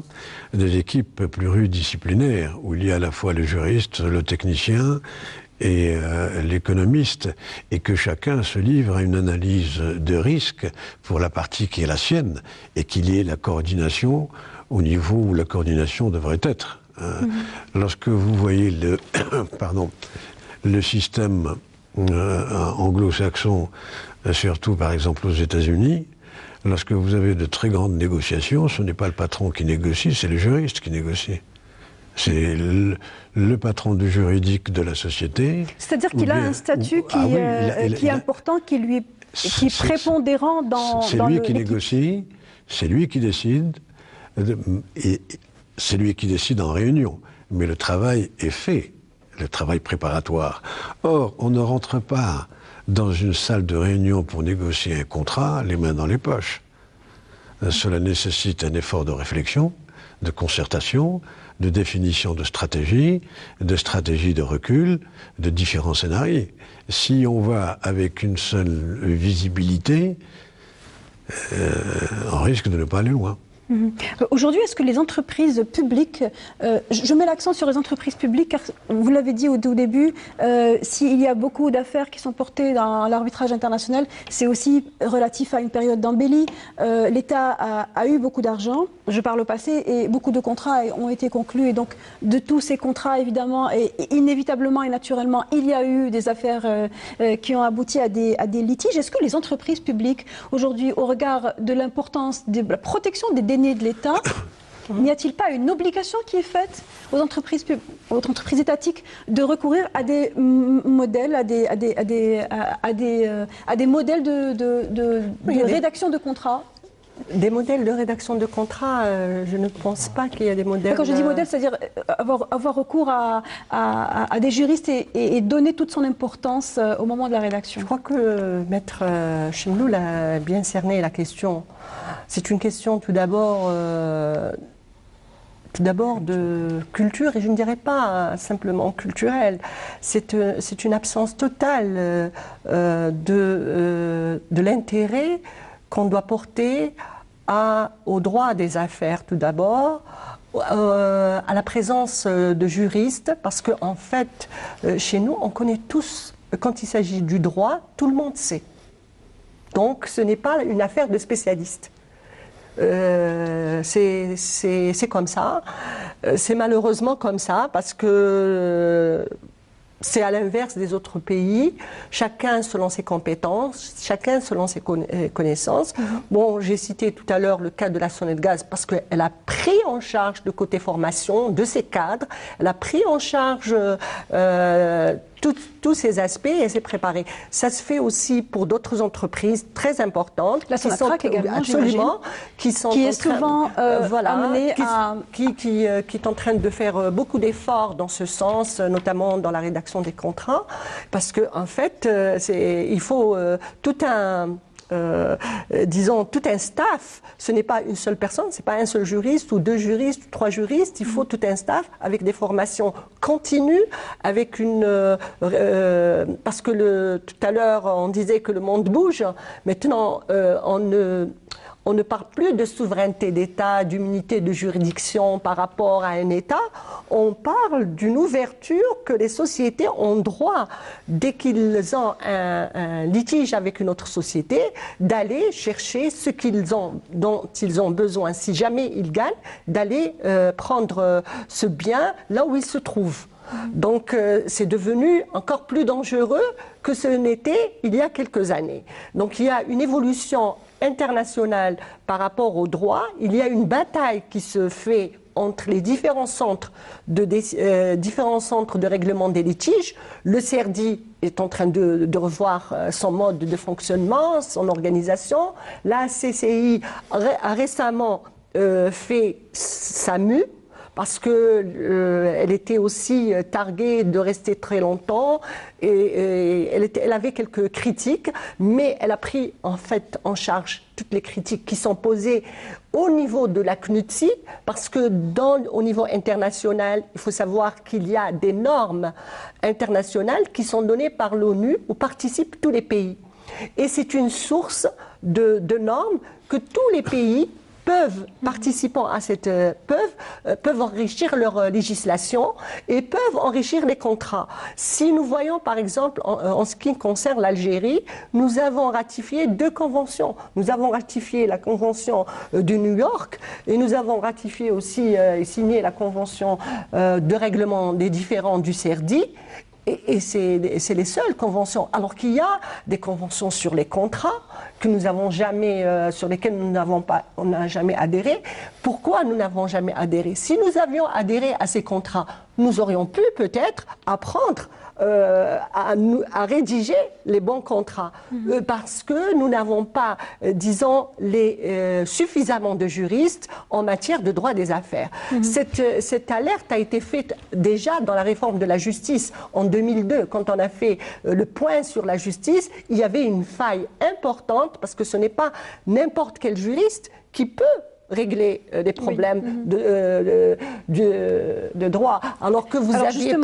des équipes pluridisciplinaires, où il y a à la fois le juriste, le technicien et l'économiste, et que chacun se livre à une analyse de risque pour la partie qui est la sienne, et qu'il y ait la coordination au niveau où la coordination devrait être. Lorsque vous voyez le système anglo-saxon, surtout par exemple aux États-Unis, lorsque vous avez de très grandes négociations, ce n'est pas le patron qui négocie, c'est le juriste qui négocie. C'est le patron du juridique de la société. C'est-à-dire qu'il a un statut qui est important, qui est prépondérant dans c'est lui qui négocie, c'est lui qui décide, et c'est lui qui décide en réunion. Mais le travail est fait. Le travail préparatoire. Or, on ne rentre pas dans une salle de réunion pour négocier un contrat les mains dans les poches. Cela nécessite un effort de réflexion, de concertation, de définition de stratégie de recul, de différents scénarios. Si on va avec une seule visibilité, on risque de ne pas aller loin. Aujourd'hui, est-ce que les entreprises publiques, je mets l'accent sur les entreprises publiques, car vous l'avez dit au début, s'il y a beaucoup d'affaires qui sont portées dans l'arbitrage international, c'est aussi relatif à une période d'embellie. L'État a eu beaucoup d'argent, je parle au passé, et beaucoup de contrats ont été conclus. Et donc, de tous ces contrats, évidemment, et inévitablement et naturellement, il y a eu des affaires qui ont abouti à des litiges. Est-ce que les entreprises publiques, aujourd'hui, au regard de l'importance de la protection des deniers de l'État, n'y a-t-il pas une obligation qui est faite aux entreprises étatiques de recourir à des modèles, à des modèles de rédaction de contrats? Des modèles de rédaction de contrat, je ne pense pas qu'il y a des modèles... Quand je dis modèle, c'est-à-dire avoir recours à des juristes et donner toute son importance au moment de la rédaction. Je crois que Maître Chemlou l'a bien cerné la question. C'est une question tout d'abord de culture, et je ne dirais pas simplement culturelle. C'est une absence totale de l'intérêt qu'on doit porter au droit des affaires tout d'abord, à la présence de juristes, parce qu'en fait, chez nous, on connaît tous, quand il s'agit du droit, tout le monde sait. Donc ce n'est pas une affaire de spécialistes. C'est comme ça, c'est malheureusement comme ça, parce que c'est à l'inverse des autres pays, chacun selon ses compétences, chacun selon ses connaissances. Bon, j'ai cité tout à l'heure le cas de la Sonedgaz parce qu'elle a pris en charge le côté formation de ses cadres, elle a pris en charge tous ces aspects et s'est préparée. Ça se fait aussi pour d'autres entreprises très importantes. La Sonatrach également, absolument, qui est souvent amenée qui est en train de faire beaucoup d'efforts dans ce sens, notamment dans la rédaction des contrats, parce que en fait, il faut tout un staff. Ce n'est pas une seule personne, c'est pas un seul juriste ou deux juristes, ou trois juristes. Il faut tout un staff avec des formations continues, avec parce que tout à l'heure on disait que le monde bouge. Maintenant, on ne parle plus de souveraineté d'État, d'immunité de juridiction par rapport à un État. On parle d'une ouverture que les sociétés ont droit, dès qu'ils ont un litige avec une autre société, d'aller chercher ce dont ils ont besoin. Si jamais ils gagnent, d'aller prendre ce bien là où il se trouve. Donc c'est devenu encore plus dangereux que ce n'était il y a quelques années. Donc il y a une évolution internationale par rapport au droit. Il y a une bataille qui se fait entre les différents centres de règlement des litiges. Le CERDI est en train de revoir son mode de fonctionnement, son organisation. La CCI a récemment fait sa mue, parce qu'elle était aussi targuée de rester très longtemps et elle avait quelques critiques, mais elle a pris en fait en charge toutes les critiques qui sont posées au niveau de la CNUTSI, parce que au niveau international, il faut savoir qu'il y a des normes internationales qui sont données par l'ONU où participent tous les pays. Et c'est une source de normes que tous les pays participant à peuvent enrichir leur législation et peuvent enrichir les contrats. Si nous voyons par exemple en ce qui concerne l'Algérie, nous avons ratifié 2 conventions. Nous avons ratifié la convention de New York et nous avons ratifié aussi et signé la convention de règlement des différends du CERDI. Et c'est les seules conventions. Alors qu'il y a des conventions sur les contrats que nous n'avons jamais, sur lesquelles on n'a jamais adhéré. Pourquoi nous n'avons jamais adhéré? Si nous avions adhéré à ces contrats, nous aurions pu peut-être apprendre à rédiger les bons contrats, parce que nous n'avons pas, disons, suffisamment de juristes en matière de droit des affaires. Cette alerte a été faite déjà dans la réforme de la justice en 2002, quand on a fait le point sur la justice. Il y avait une faille importante, parce que ce n'est pas n'importe quel juriste qui peut régler des problèmes de droit. Alors que vous aviez,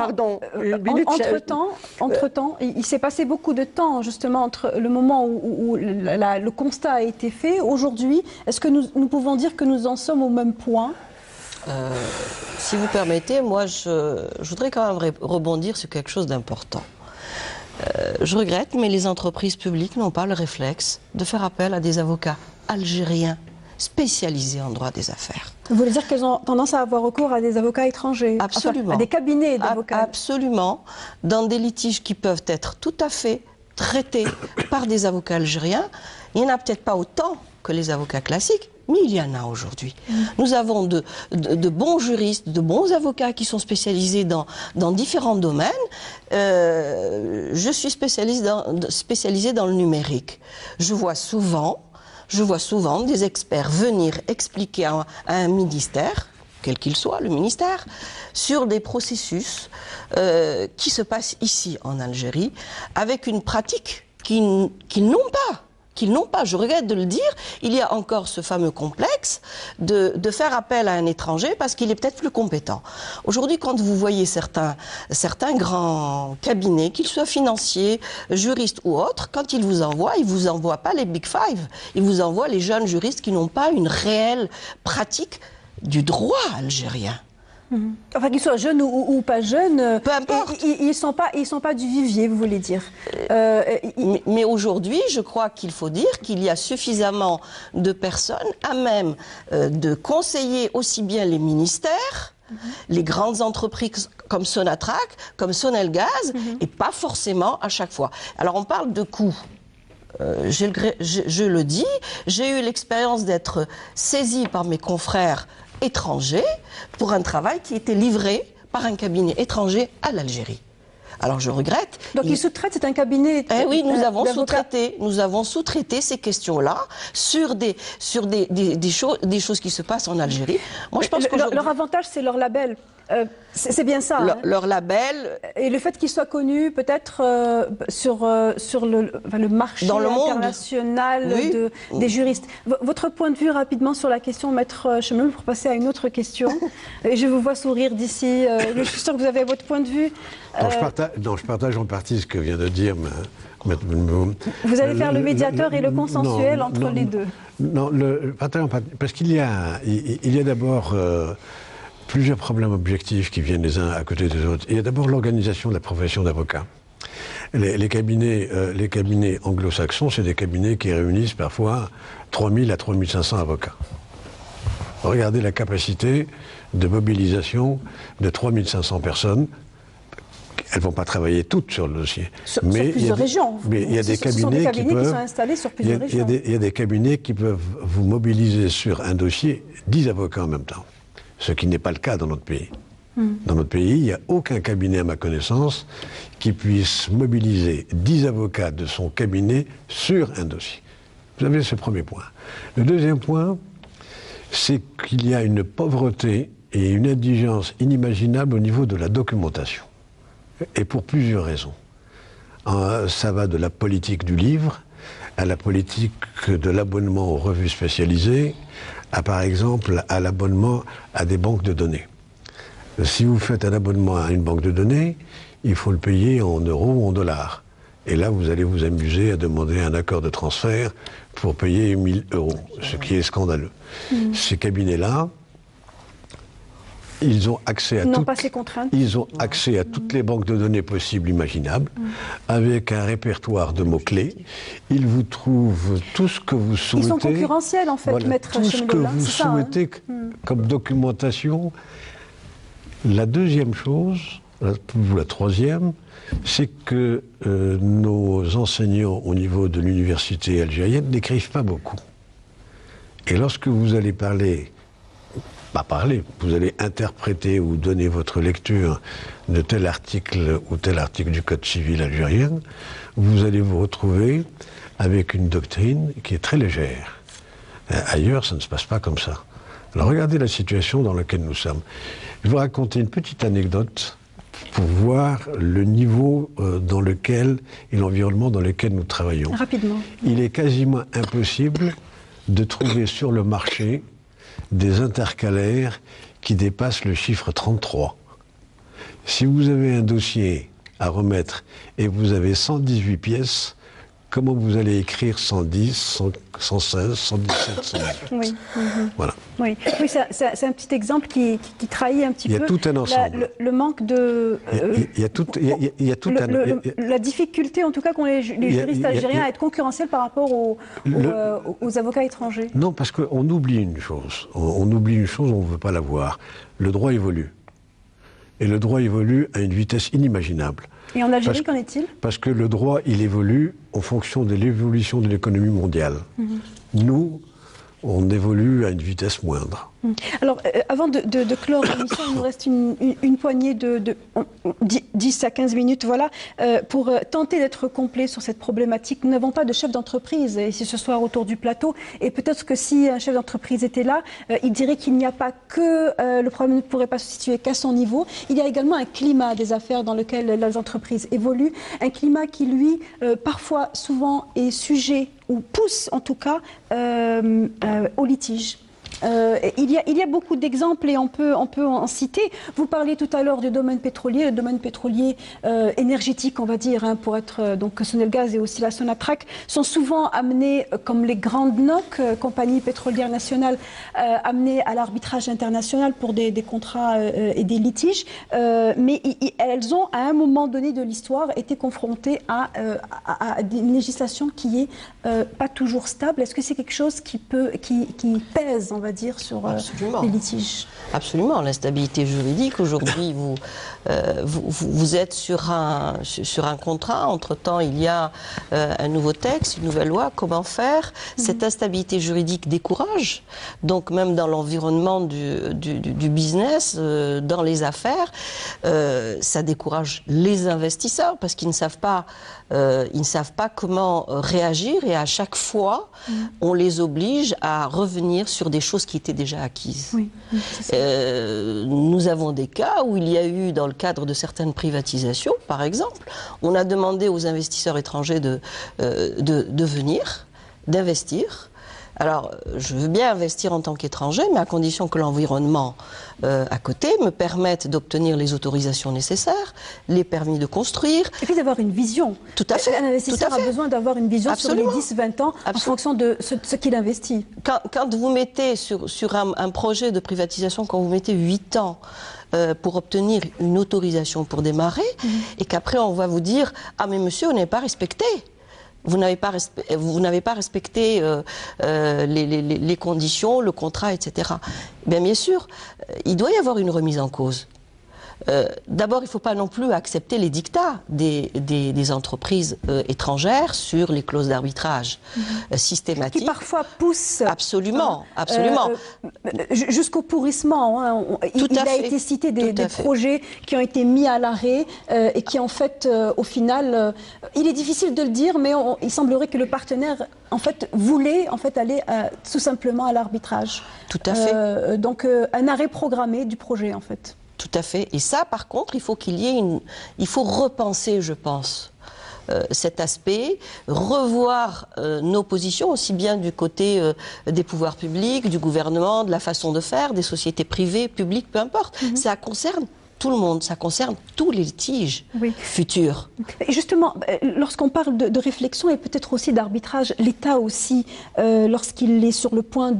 entre-temps, il s'est passé beaucoup de temps, justement, entre le moment où le constat a été fait. Aujourd'hui, est-ce que nous pouvons dire que nous en sommes au même point? Si vous permettez, moi, je voudrais quand même rebondir sur quelque chose d'important. Je regrette, mais les entreprises publiques n'ont pas le réflexe de faire appel à des avocats algériens spécialisés en droit des affaires. Vous voulez dire qu'elles ont tendance à avoir recours à des avocats étrangers? Absolument. Enfin, à des cabinets d'avocats? Absolument. Dans des litiges qui peuvent être tout à fait traités par des avocats algériens. Il n'y en a peut-être pas autant que les avocats classiques, mais il y en a aujourd'hui. Nous avons de bons juristes, de bons avocats qui sont spécialisés dans différents domaines. Je suis spécialisée dans le numérique. Je vois souvent je vois souvent des experts venir expliquer à un ministère, quel qu'il soit, le ministère, sur des processus qui se passent ici en Algérie, avec une pratique qu'ils n'ont pas. Je regrette de le dire, il y a encore ce fameux complexe de faire appel à un étranger parce qu'il est peut-être plus compétent. Aujourd'hui, quand vous voyez certains grands cabinets, qu'ils soient financiers, juristes ou autres, quand ils vous envoient pas les Big Five, ils vous envoient les jeunes juristes qui n'ont pas une réelle pratique du droit algérien. Enfin, qu'ils soient jeunes ou pas jeunes, peu importe. Ils sont pas du vivier, vous voulez dire. Mais aujourd'hui, je crois qu'il faut dire qu'il y a suffisamment de personnes à même de conseiller aussi bien les ministères, les grandes entreprises comme Sonatrach, comme Sonelgaz, et pas forcément à chaque fois. Alors on parle de coûts. Je le dis, j'ai eu l'expérience d'être saisie par mes confrères étrangers pour un travail qui était livré par un cabinet étranger à l'Algérie. Alors je regrette. Donc ils sous-traitent, c'est un cabinet. Oui, nous avons sous-traité ces questions-là sur des choses qui se passent en Algérie. Moi, je pense que leur avantage, c'est leur label. C'est bien ça. Leur label. Et le fait qu'ils soient connus peut-être sur le marché dans le international des juristes. Votre point de vue rapidement sur la question, Maître Chemelou, pour passer à une autre question. Et je vous vois sourire d'ici. Je suis sûre que vous avez votre point de vue. Je partage en partie ce que vient de dire Maître Chemelou. Vous allez faire le médiateur et le consensuel entre les deux. Non, parce qu'il y a d'abord plusieurs problèmes objectifs qui viennent les uns à côté des autres. Il y a d'abord l'organisation de la profession d'avocat. Les cabinets anglo-saxons, c'est des cabinets qui réunissent parfois 3000 à 3500 avocats. Regardez la capacité de mobilisation de 3500 personnes. Elles ne vont pas travailler toutes sur le dossier. Sur plusieurs régions. Mais il y a des cabinets qui sont installés sur plusieurs régions. Il y a des cabinets qui peuvent vous mobiliser sur un dossier 10 avocats en même temps. Ce qui n'est pas le cas dans notre pays. Dans notre pays, il n'y a aucun cabinet, à ma connaissance, qui puisse mobiliser 10 avocats de son cabinet sur un dossier. Vous avez ce premier point. Le deuxième point, c'est qu'il y a une pauvreté et une indigence inimaginable au niveau de la documentation. Et pour plusieurs raisons. Ça va de la politique du livre à la politique de l'abonnement aux revues spécialisées, par exemple, à l'abonnement à des banques de données. Si vous faites un abonnement à une banque de données, il faut le payer en euros ou en dollars. Et là, vous allez vous amuser à demander un accord de transfert pour payer 1000 euros, ce qui est scandaleux. Ces cabinets-là, ils ont accès à toutes les banques de données possibles, imaginables, avec un répertoire de mots-clés. Ils vous trouvent tout ce que vous souhaitez. Ils sont concurrentiels, en fait, Maître Chemelou. Tout ce que vous souhaitez comme documentation. La deuxième chose, ou la troisième, c'est que nos enseignants au niveau de l'université algérienne n'écrivent pas beaucoup. Et lorsque vous allez vous allez interpréter ou donner votre lecture de tel article ou tel article du Code civil algérien, vous allez vous retrouver avec une doctrine qui est très légère. Ailleurs, ça ne se passe pas comme ça. Alors regardez la situation dans laquelle nous sommes. Je vais vous raconter une petite anecdote pour voir le niveau dans lequel et l'environnement dans lequel nous travaillons. Rapidement. Il est quasiment impossible de trouver sur le marché des intercalaires qui dépassent le chiffre 33. Si vous avez un dossier à remettre et vous avez 118 pièces, comment vous allez écrire 110, 116, 117, 118 ? Oui. Voilà. Oui, c'est un petit exemple qui trahit un petit peu. Il y a tout un ensemble. Le manque de... la difficulté, en tout cas, qu'ont les juristes algériens à être concurrentiels par rapport aux avocats étrangers. Non, parce qu'on oublie une chose. On oublie une chose, on ne veut pas la voir. Le droit évolue. Et le droit évolue à une vitesse inimaginable. Et en Algérie, qu'en est-il ? Parce que le droit, il évolue en fonction de l'évolution de l'économie mondiale. Nous, on évolue à une vitesse moindre. Alors, avant de clore l'émission, il nous reste une poignée de 10 à 15 minutes, voilà, pour tenter d'être complet sur cette problématique. Nous n'avons pas de chef d'entreprise ici ce soir autour du plateau, et peut-être que si un chef d'entreprise était là, il dirait qu'il n'y a pas que, le problème ne pourrait pas se situer qu'à son niveau. Il y a également un climat des affaires dans lequel les entreprises évoluent, un climat qui, lui, parfois, souvent, est sujet, ou pousse en tout cas, au litige. Il y a beaucoup d'exemples et on peut en citer. Vous parliez tout à l'heure du domaine pétrolier, le domaine pétrolier énergétique, on va dire, hein, pour être donc Sonelgaz et aussi la Sonatrach sont souvent amenés, comme les grandes NOC, compagnies pétrolières nationales, amenées à l'arbitrage international pour des contrats et des litiges. Mais elles ont, à un moment donné de l'histoire, été confrontées à une législation qui est pas toujours stable. Est-ce que c'est quelque chose qui pèse, on va dire, sur les litiges? Absolument. L'instabilité juridique, aujourd'hui, vous êtes sur un contrat. Entre-temps, il y a un nouveau texte, une nouvelle loi. Comment faire? Cette instabilité juridique décourage. Donc, même dans l'environnement du business, dans les affaires, ça décourage les investisseurs parce qu'ils ne savent pas comment réagir, et à chaque fois, on les oblige à revenir sur des choses qui étaient déjà acquises. Oui, nous avons des cas où il y a eu, dans le cadre de certaines privatisations, par exemple, on a demandé aux investisseurs étrangers de venir, d'investir. Alors, je veux bien investir en tant qu'étranger, mais à condition que l'environnement à côté me permette d'obtenir les autorisations nécessaires, les permis de construire. Et puis d'avoir une vision. Tout à fait. Un investisseur a besoin d'avoir une vision Absolument. Sur les 10-20 ans en fonction de ce qu'il investit. Quand vous mettez sur un projet de privatisation, quand vous mettez 8 ans pour obtenir une autorisation pour démarrer, et qu'après on va vous dire « Ah mais monsieur, on n'est pas respecté ». Vous n'avez pas respecté les conditions, le contrat, etc. Bien sûr, il doit y avoir une remise en cause. D'abord, il ne faut pas non plus accepter les dictats des entreprises étrangères sur les clauses d'arbitrage systématiques. Qui parfois poussent... Absolument. Jusqu'au pourrissement. Hein. Il a été cité des projets qui ont été mis à l'arrêt et qui, en fait, au final... il est difficile de le dire, mais il semblerait que le partenaire, en fait, voulait aller tout simplement à l'arbitrage. Tout à fait. Donc, un arrêt programmé du projet, en fait. Tout à fait. Et ça, par contre, il faut repenser, je pense, cet aspect, revoir nos positions, aussi bien du côté des pouvoirs publics, du gouvernement, de la façon de faire, des sociétés privées, publiques, peu importe. Ça concerne tout le monde, ça concerne tous les litiges futurs. Et justement, lorsqu'on parle de réflexion et peut-être aussi d'arbitrage, l'État aussi, lorsqu'il est sur le point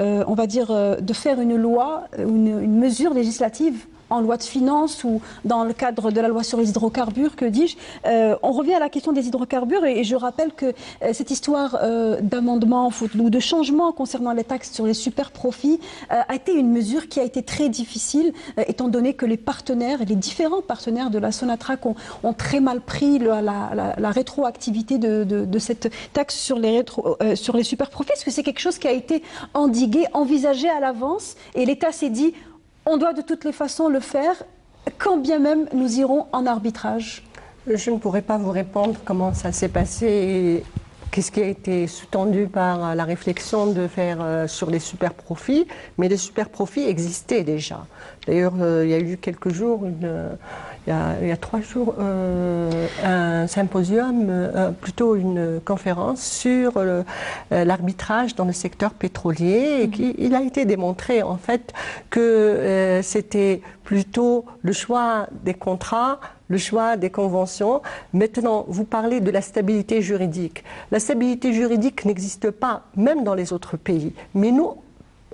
on va dire, de faire une loi, une mesure législative en loi de finances ou dans le cadre de la loi sur les hydrocarbures, que dis-je, on revient à la question des hydrocarbures et je rappelle que cette histoire d'amendement ou de changement concernant les taxes sur les super profits a été une mesure qui a été très difficile étant donné que les différents partenaires de la Sonatrach ont très mal pris la rétroactivité de cette taxe sur les super profits. Est-ce que c'est quelque chose qui a été endigué, envisagé à l'avance et l'État s'est dit on doit de toutes les façons le faire, quand bien même nous irons en arbitrage? Je ne pourrais pas vous répondre comment ça s'est passé et qu'est-ce qui a été sous-tendu par la réflexion de faire sur les super profits, mais les super profits existaient déjà. D'ailleurs, il y a eu quelques jours, il y a 3 jours, un symposium, plutôt une conférence sur l'arbitrage dans le secteur pétrolier. Et il a été démontré en fait que c'était plutôt le choix des contrats, le choix des conventions. Maintenant, vous parlez de la stabilité juridique. La stabilité juridique n'existe pas, même dans les autres pays. Mais nous,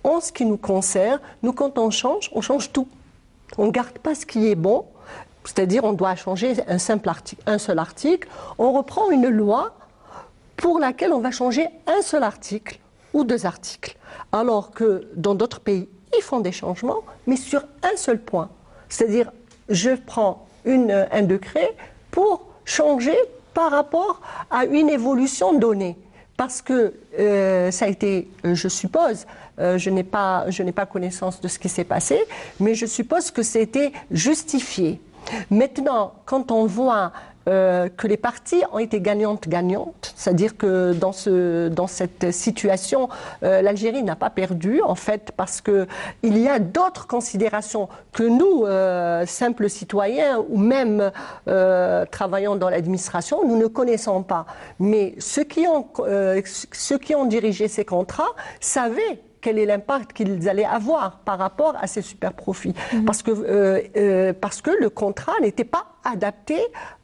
en ce qui nous concerne, nous, quand on change tout. On ne garde pas ce qui est bon, c'est-à-dire on doit changer un seul article. On reprend une loi pour laquelle on va changer un seul article ou 2 articles. Alors que dans d'autres pays, ils font des changements, mais sur un seul point. C'est-à-dire, je prends un décret pour changer par rapport à une évolution donnée. parce que ça a été, je suppose, je n'ai pas connaissance de ce qui s'est passé, mais je suppose que c'était justifié. Maintenant, quand on voit que les parties ont été gagnantes, c'est-à-dire que dans cette situation, l'Algérie n'a pas perdu, en fait, parce qu'il y a d'autres considérations que nous, simples citoyens, ou même travaillant dans l'administration, nous ne connaissons pas. Mais ceux qui ont dirigé ces contrats savaient quel est l'impact qu'ils allaient avoir par rapport à ces super profits. Parce que le contrat n'était pas adapté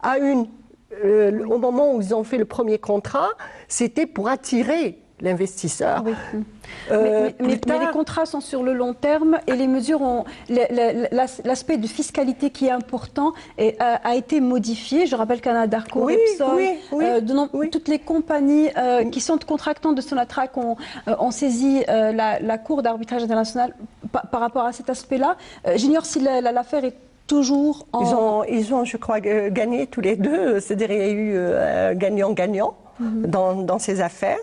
à au moment où ils ont fait le premier contrat, c'était pour attirer l'investisseur. Oui. Mais les contrats sont sur le long terme et les mesures ont... L'aspect de fiscalité qui est important a été modifié. Je rappelle qu'Anadarko, Repsol, toutes les compagnies qui sont contractantes de Sonatrach ont saisi la Cour d'arbitrage international par rapport à cet aspect-là. J'ignore si l'affaire est toujours en... Ils ont, je crois, gagné tous les deux. C'est-à-dire qu'il y a eu gagnant-gagnant dans ces affaires.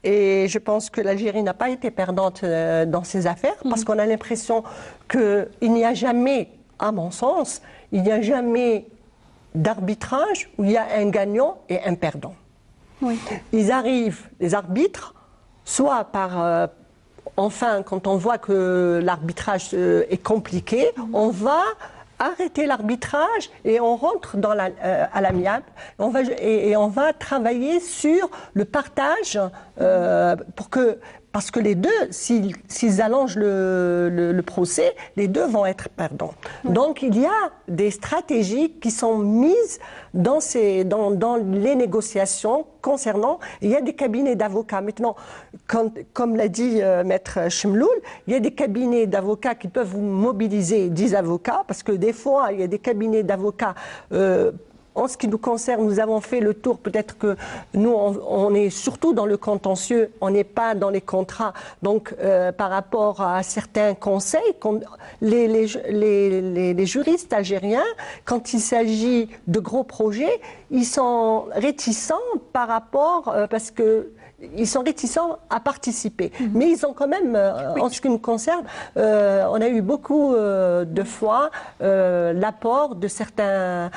Et je pense que l'Algérie n'a pas été perdante dans ces affaires parce qu'on a l'impression qu'il n'y a jamais, à mon sens, il n'y a jamais d'arbitrage où il y a un gagnant et un perdant. Oui. Ils arrivent, les arbitres, soit par... enfin, quand on voit que l'arbitrage est compliqué, on va arrêter l'arbitrage et on rentre à l'amiable. Et on va travailler sur le partage parce que les deux, s'ils allongent le procès, les deux vont être perdants. Donc il y a des stratégies qui sont mises dans les négociations concernant. Il y a des cabinets d'avocats. Maintenant, comme l'a dit Maître Chemloul, il y a des cabinets d'avocats qui peuvent vous mobiliser 10 avocats, parce que des fois, il y a des cabinets d'avocats... En ce qui nous concerne, nous avons fait le tour. Peut-être que nous, on est surtout dans le contentieux, on n'est pas dans les contrats. Donc, par rapport à certains conseils, les juristes algériens, quand il s'agit de gros projets, ils sont réticents par rapport, parce que ils sont réticents à participer. Mais ils ont quand même, en ce qui nous concerne, on a eu beaucoup de fois l'apport de certains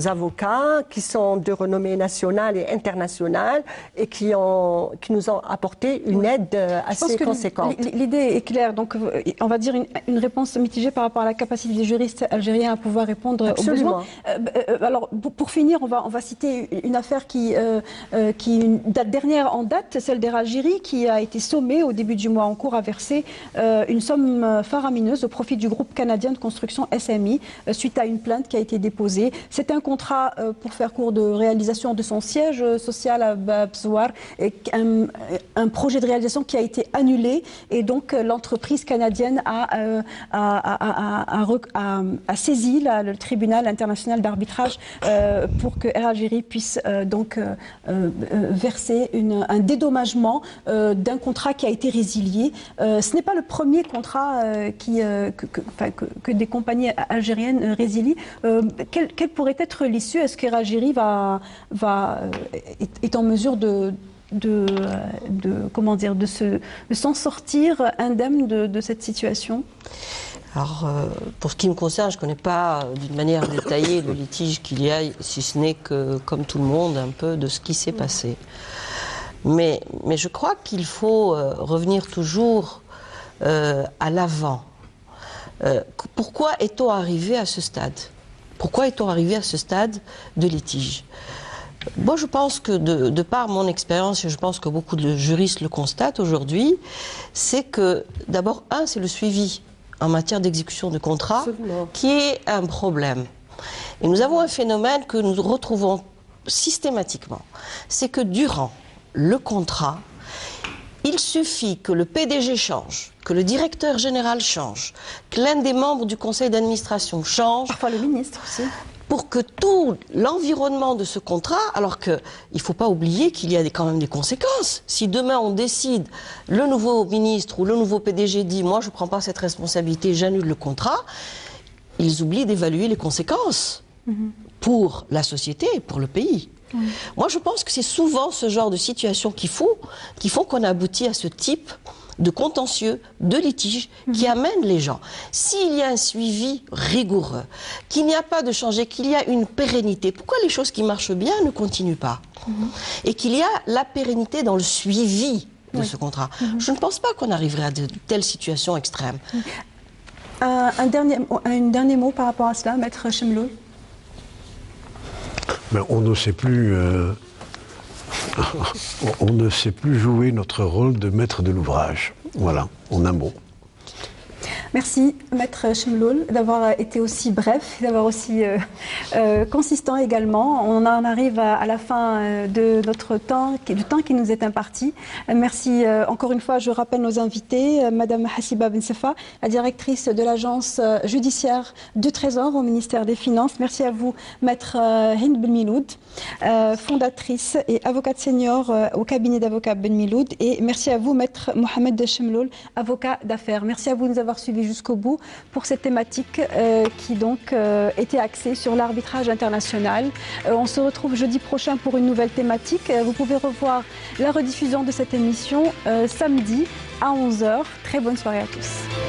avocats qui sont de renommée nationale et internationale et qui nous ont apporté une aide assez conséquente. L'idée est claire. Donc, on va dire une réponse mitigée par rapport à la capacité des juristes algériens à pouvoir répondre aux besoins. Alors, pour finir, on va citer une affaire qui date dernière en date, celle d'Eralgérie, qui a été sommée au début du mois en cours à verser une somme faramineuse au profit du groupe canadien de construction SMI suite à une plainte qui a été déposée. C'est un contrat, pour faire court, de réalisation de son siège social à Bzouar, un projet de réalisation qui a été annulé et donc l'entreprise canadienne a saisi le tribunal international d'arbitrage pour que Eralgérie puisse donc verser un dédommagement d'un contrat qui a été résilié. Ce n'est pas le premier contrat que des compagnies algériennes résilient. Quelle pourrait être l'issue? Est-ce qu'Eralgérie est en mesure de s'en sortir indemne de cette situation? Alors, pour ce qui me concerne, je ne connais pas d'une manière détaillée le litige qu'il y a, si ce n'est que, comme tout le monde, un peu de ce qui s'est passé. Mais je crois qu'il faut revenir toujours à l'avant. Pourquoi est-on arrivé à ce stade? Pourquoi est-on arrivé à ce stade de litige? Moi, je pense que de par mon expérience, et je pense que beaucoup de juristes le constatent aujourd'hui, c'est que d'abord, c'est le suivi en matière d'exécution de contrat qui est un problème. Et nous avons un phénomène que nous retrouvons systématiquement. C'est que durant le contrat, il suffit que le PDG change, que le directeur général change, que l'un des membres du conseil d'administration change. Parfois le ministre aussi. Pour que tout l'environnement de ce contrat, alors qu'il ne faut pas oublier qu'il y a quand même des conséquences. Si demain on décide, le nouveau ministre ou le nouveau PDG dit « moi je ne prends pas cette responsabilité, j'annule le contrat », ils oublient d'évaluer les conséquences pour la société et pour le pays. Moi, je pense que c'est souvent ce genre de situation qui font qu'on aboutit à ce type de contentieux, de litiges qui amènent les gens. S'il y a un suivi rigoureux, qu'il n'y a pas de changer, qu'il y a une pérennité, pourquoi les choses qui marchent bien ne continuent pas? Et qu'il y a la pérennité dans le suivi de ce contrat. Je ne pense pas qu'on arriverait à de telles situations extrêmes. Un dernier mot par rapport à cela, Maître Chemloul? Ben, on ne sait plus... on ne sait plus jouer notre rôle de maître de l'ouvrage. Voilà, en un mot. Merci, Maître Chemloul, d'avoir été aussi bref, d'avoir aussi consistant également. On en arrive à la fin de notre temps, du temps qui nous est imparti. Merci encore une fois, je rappelle nos invités, Madame Hassiba Ben Sefa, la directrice de l'agence judiciaire du Trésor au ministère des Finances. Merci à vous, Maître Hind Ben Miloud, fondatrice et avocate senior au cabinet d'avocats Ben Miloud. Et merci à vous, Maître Mohamed Chemloul, avocat d'affaires. Merci à vous de nous avoir suivis jusqu'au bout pour cette thématique qui donc était axée sur l'arbitrage international. On se retrouve jeudi prochain pour une nouvelle thématique. Vous pouvez revoir la rediffusion de cette émission samedi à 11h. Très bonne soirée à tous.